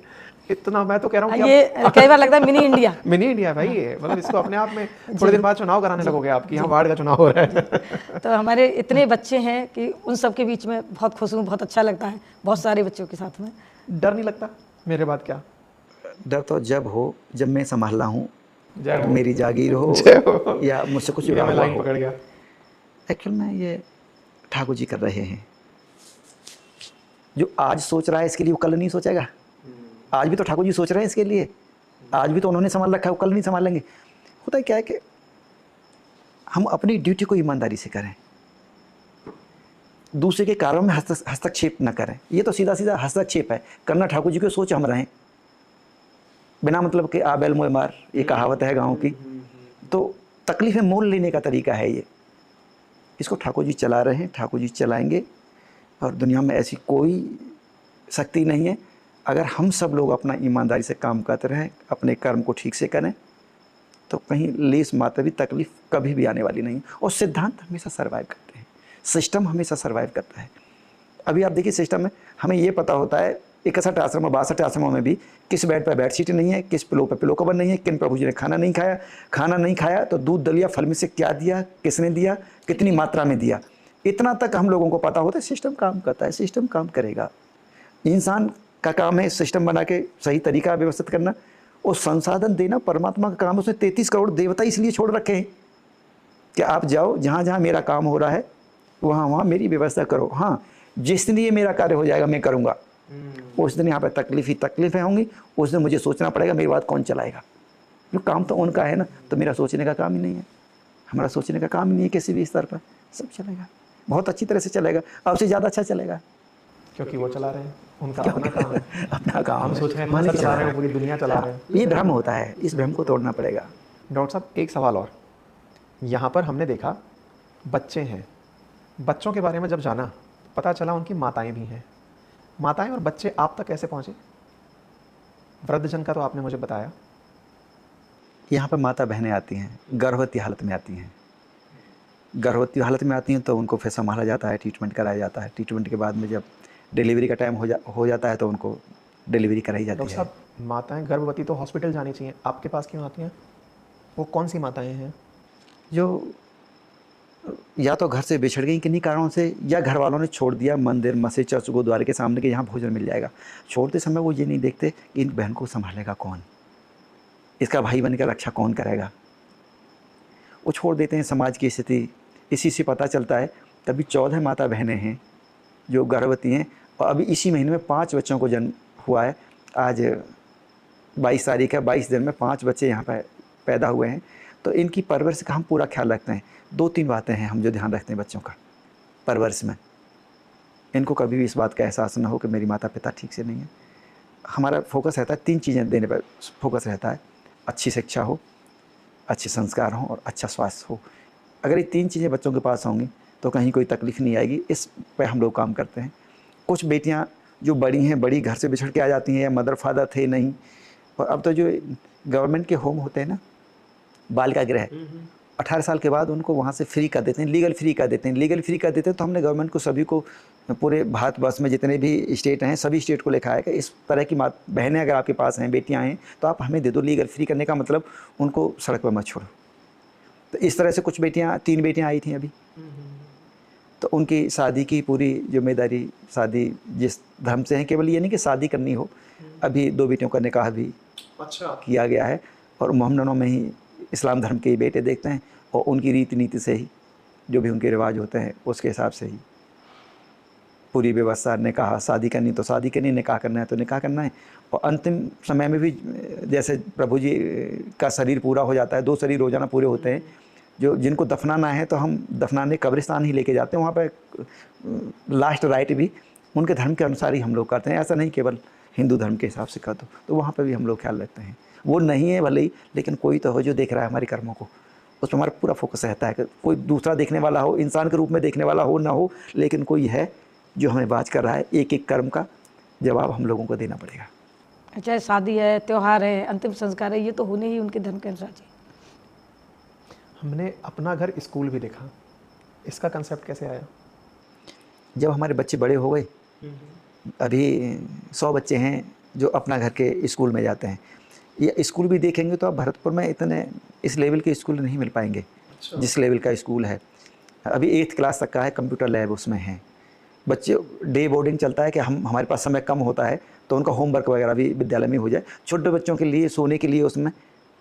इतना मैं तो कह रहा हूँ कि ये कई बार लगता है मिनी इंडिया। मिनी इंडिया भाई, ये मतलब इसको अपने आप में थोड़े दिन बाद चुनाव कराने लगोगे आपकी, यहाँ वार्ड का चुनाव हो रहा है। तो हमारे इतने बच्चे हैं कि उन सब के बीच में बहुत खुश हूँ, बहुत अच्छा लगता है, बहुत सारे बच्चों के साथ में। डर नहीं लगता मेरे बाद? क्या डर तो जब हो जब मैं संभालना हूँ, जय हो। मेरी जागीर हो हो। या मुझसे कुछ ये मैं लाइन हो। पकड़ गया। एक्चुअल में ये ठाकुर जी कर रहे हैं। जो आज सोच रहा है इसके लिए वो कल नहीं सोचेगा। आज भी तो ठाकुर जी सोच रहे हैं इसके लिए, आज भी तो उन्होंने संभाल रखा है, वो कल नहीं संभालेंगे। होता है क्या है कि हम अपनी ड्यूटी को ईमानदारी से करें, दूसरे के कार्यों में हस्तक्षेप न करें। ये तो सीधा सीधा हस्तक्षेप है, करना ठाकुर जी को सोच हम रहें, बिना मतलब कि आ बैल मोए मार, ये कहावत है गाँव की। तो तकलीफें मोल लेने का तरीका है ये। इसको ठाकुर जी चला रहे हैं, ठाकुर जी चलाएंगे, और दुनिया में ऐसी कोई शक्ति नहीं है। अगर हम सब लोग अपना ईमानदारी से काम करते रहें, अपने कर्म को ठीक से करें, तो कहीं लेस मात्र भी तकलीफ कभी भी आने वाली नहीं। और सिद्धांत हमेशा सर्वाइव करते हैं, सिस्टम हमेशा सर्वाइव करता है। अभी आप देखिए सिस्टम में हमें ये पता होता है 61 आश्रम और 62 आश्रमों में भी किस बेड पर बेड शीट नहीं है, किस पिलो पर पिलो कवर नहीं है, किन प्रभु जी ने खाना नहीं खाया, खाना नहीं खाया तो दूध दलिया फल में से क्या दिया, किसने दिया, कितनी मात्रा में दिया, इतना तक हम लोगों को पता होता है। सिस्टम काम करता है, सिस्टम काम करेगा। इंसान का काम है सिस्टम बना के सही तरीका व्यवस्थित करना और संसाधन देना परमात्मा का काम। उसने 33 करोड़ देवता इसलिए छोड़ रखे हैं कि आप जाओ, जहाँ जहाँ मेरा काम हो रहा है वहाँ वहाँ मेरी व्यवस्था करो। हाँ, जिस दिन ये मेरा कार्य हो जाएगा मैं करूँगा, उस दिन यहाँ पे तकलीफ ही तकलीफें होंगी, उस दिन मुझे सोचना पड़ेगा मेरी बात कौन चलाएगा। ये काम तो उनका है ना, तो मेरा सोचने का काम ही नहीं है। हमारा सोचने का काम ही नहीं है किसी भी स्तर पर। सब चलेगा, बहुत अच्छी तरह से चलेगा, अब से ज़्यादा अच्छा चलेगा। क्योंकि वो चला रहे हैं, उनका अपना काम है। अपना काम हम है। सोच रहे हैं मालिक पैसा चला रहे हैं, पूरी दुनिया चला रहे हैं। ये भ्रम होता है, इस भ्रम को तोड़ना पड़ेगा। डॉक्टर साहब एक सवाल और, यहाँ पर हमने देखा बच्चे हैं, बच्चों के बारे में जब जाना पता चला उनकी माताएं भी हैं। माताएं और बच्चे आप तक कैसे पहुँचे? वृद्धजन का तो आपने मुझे बताया। यहाँ पर माता बहनें आती हैं, गर्भवती हालत में आती हैं। गर्भवती हालत में आती हैं तो उनको फिर संभाला जाता है, ट्रीटमेंट कराया जाता है। ट्रीटमेंट के बाद में जब डिलीवरी का टाइम हो जाता है तो उनको डिलीवरी कराई जाती डॉक्टर है। साहब माताएं गर्भवती तो हॉस्पिटल जानी चाहिए, आपके पास क्यों आती हैं? वो कौन सी माताएं हैं? जो या तो घर से बिछड़ गई किन्हीं कारणों से, या घर वालों ने छोड़ दिया मंदिर मस्जिद चर्च गुरुद्वारे के सामने के यहाँ भोजन मिल जाएगा। छोड़ते समय वो ये नहीं देखते कि इन बहन को संभालेगा कौन, इसका भाई बनकर रक्षा कौन करेगा। वो छोड़ देते हैं। समाज की स्थिति इसी से पता चलता है। तभी 14 माता बहनें हैं जो गर्भवती हैं, और अभी इसी महीने में 5 बच्चों को जन्म हुआ है। आज 22 तारीख है, 22 दिन में 5 बच्चे यहाँ पर पैदा हुए हैं। तो इनकी परवरिश का हम पूरा ख्याल रखते हैं। 2-3 बातें हैं हम जो ध्यान रखते हैं बच्चों का परवरिश में। इनको कभी भी इस बात का एहसास ना हो कि मेरी माता पिता ठीक से नहीं है। हमारा फोकस रहता है 3 चीज़ें देने पर फोकस रहता है। अच्छी शिक्षा हो, अच्छे संस्कार हों और अच्छा स्वास्थ्य हो। अगर ये 3 चीज़ें बच्चों के पास होंगी तो कहीं कोई तकलीफ़ नहीं आएगी। इस पे हम लोग काम करते हैं। कुछ बेटियां जो बड़ी हैं, बड़ी घर से बिछड़ के आ जाती हैं, या मदर फादर थे नहीं, और अब तो जो गवर्नमेंट के होम होते हैं ना, बालिका गृह, 18 साल के बाद उनको वहाँ से फ्री कर देते हैं, लीगल फ्री कर देते हैं। लीगल फ्री कर देते हैं तो हमने गवर्नमेंट को सभी को, पूरे भारतवर्ष में जितने भी स्टेट हैं सभी स्टेट को लिखा है कि इस तरह की बहनें अगर आपके पास हैं, बेटियां हैं, तो आप हमें दे दो। लीगल फ्री करने का मतलब उनको सड़क पर मत छोड़ो। तो इस तरह से कुछ बेटियां, 3 बेटियां आई थी अभी, तो उनकी शादी की पूरी जिम्मेदारी, शादी जिस धर्म से है, केवल ये नहीं कि शादी करनी हो, अभी 2 बेटियों का निकाह भी किया गया है। और मोहम्मदनों में ही इस्लाम धर्म के ही बेटे देखते हैं, और उनकी रीति नीति से ही जो भी उनके रिवाज होते हैं उसके हिसाब से ही पूरी व्यवस्था। निकाह, शादी करनी तो शादी करनी, निकाह करना है तो निकाह करना है। और अंतिम समय में भी जैसे प्रभु जी का शरीर पूरा हो जाता है, 2 शरीर रोज़ाना पूरे होते हैं, जो जिनको दफनाना है तो हम दफनाने कब्रिस्तान ही लेके जाते हैं। वहाँ पर लास्ट राइट भी उनके धर्म के अनुसार ही हम लोग करते हैं। ऐसा नहीं केवल हिंदू धर्म के हिसाब से कर दो, तो वहाँ पर भी हम लोग ख्याल रखते हैं। वो नहीं है भले ही, लेकिन कोई तो हो जो देख रहा है हमारे कर्मों को, उस पर हमारा पूरा फोकस रहता है कि कोई दूसरा देखने वाला हो, इंसान के रूप में देखने वाला हो ना हो, लेकिन कोई है जो हमें बात कर रहा है। एक एक कर्म का जवाब हम लोगों को देना पड़ेगा। चाहे शादी है, त्यौहार है, अंतिम संस्कार है, ये तो होने ही उनके धर्म के अनुसार चाहिए। हमने अपना घर स्कूल भी देखा, इसका कंसेप्ट कैसे आया? जब हमारे बच्चे बड़े हो गए, अभी 100 बच्चे हैं जो अपना घर के स्कूल में जाते हैं। ये स्कूल भी देखेंगे तो अब भरतपुर में इतने इस लेवल के स्कूल नहीं मिल पाएंगे जिस लेवल का स्कूल है। अभी 8th क्लास तक का है, कंप्यूटर लैब उसमें है। बच्चे डे बोर्डिंग चलता है कि हमारे पास समय कम होता है तो उनका होमवर्क वगैरह भी विद्यालय में हो जाए। छोटे बच्चों के लिए सोने के लिए उसमें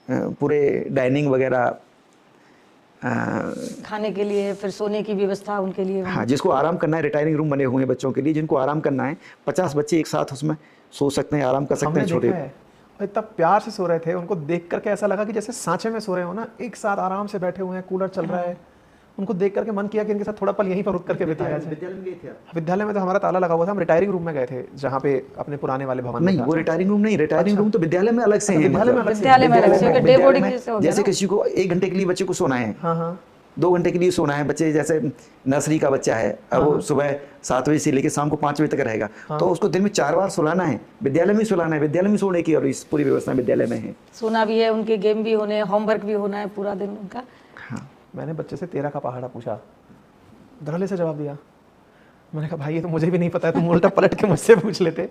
पूरे डाइनिंग वगैरह, खाने के लिए, फिर सोने की व्यवस्था उनके लिए। हाँ, जिसको आराम करना है रिटायरिंग रूम बने हुए हैं बच्चों के लिए। जिनको आराम करना है 50 बच्चे एक साथ उसमें सो सकते हैं, आराम कर सकते हैं। छोटे और इतना प्यार से सो रहे थे, उनको देख करके ऐसा लगा कि जैसे सांचे में सो रहे हो ना, एक साथ आराम से बैठे हुए हैं, कूलर चल रहा है। उनको देख करके मन किया कि इनके साथ थोड़ा पल यहीं पर रुक करके बिताया जाए। विद्यालय में तो हमारा ताला लगा हुआ था, हम रिटायरिंग रूम में गए थे जहाँ पे अपने पुराने वाले भवन में। नहीं, वो रिटायरिंग रूम नहीं, रिटायरिंग रूम तो विद्यालय में अलग से है। विद्यालय में अलग से, विद्यालय में अलग से, डे बोर्डिंग जैसे हो गया जैसे ना। किसी को 1 घंटे के लिए बच्चे को सोना है, हाँ 2 घंटे के लिए सोना है बच्चे, जैसे नर्सरी का बच्चा है, अब वो सुबह 7 बजे से लेकर शाम को 5 बजे तक रहेगा, तो उसको दिन में 4 बार सुलाना है। विद्यालय में सुलाना है, विद्यालय में सोने की और इस पूरी व्यवस्था विद्यालय में है। सोना भी है, उनके गेम भी होने, होमवर्क भी होना है पूरा दिन उनका। हाँ, मैंने बच्चे से 13 का पहाड़ा पूछा, धड़ल्ले से जवाब दिया। मैंने कहा भाई ये तो मुझे भी नहीं पता है, तुम उल्टा पलट के मुझसे पूछ लेते।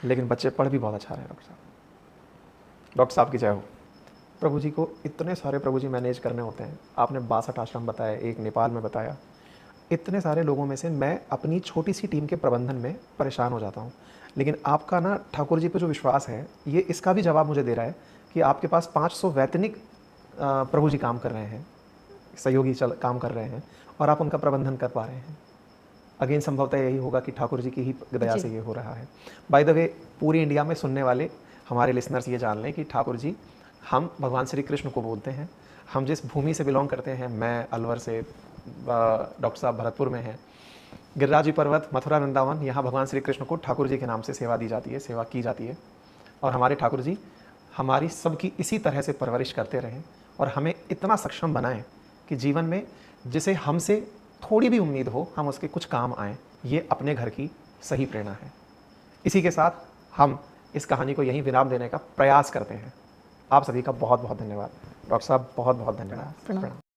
लेकिन बच्चे पढ़ भी बहुत अच्छा रहे। डॉक्टर साहब की जय हो। प्रभु जी को इतने सारे प्रभु जी मैनेज करने होते हैं। आपने 62 आश्रम बताए, एक नेपाल में बताया। इतने सारे लोगों में से मैं अपनी छोटी सी टीम के प्रबंधन में परेशान हो जाता हूँ। लेकिन आपका ना ठाकुर जी पर जो विश्वास है, ये इसका भी जवाब मुझे दे रहा है कि आपके पास 500 वैतनिक प्रभु जी काम कर रहे हैं, सहयोगी काम कर रहे हैं, और आप उनका प्रबंधन कर पा रहे हैं। अगेन संभवतः यही होगा कि ठाकुर जी की ही दया जी। से ये हो रहा है। बाय द वे, पूरी इंडिया में सुनने वाले हमारे लिसनर्स ये जान लें कि ठाकुर जी हम भगवान श्री कृष्ण को बोलते हैं। हम जिस भूमि से बिलोंग करते हैं, मैं अलवर से, डॉक्टर साहब भरतपुर में हैं, गिरिराजी पर्वत, मथुरा, वृंदावन, यहाँ भगवान श्री कृष्ण को ठाकुर जी के नाम से सेवा दी जाती है, सेवा की जाती है। और हमारे ठाकुर जी हमारी सबकी इसी तरह से परवरिश करते रहें और हमें इतना सक्षम बनाएं कि जीवन में जिसे हमसे थोड़ी भी उम्मीद हो, हम उसके कुछ काम आएँ। ये अपने घर की सही प्रेरणा है। इसी के साथ हम इस कहानी को यहीं विराम देने का प्रयास करते हैं। आप सभी का बहुत बहुत धन्यवाद। डॉक्टर साहब, बहुत बहुत धन्यवाद। प्रणाम। प्रणाम।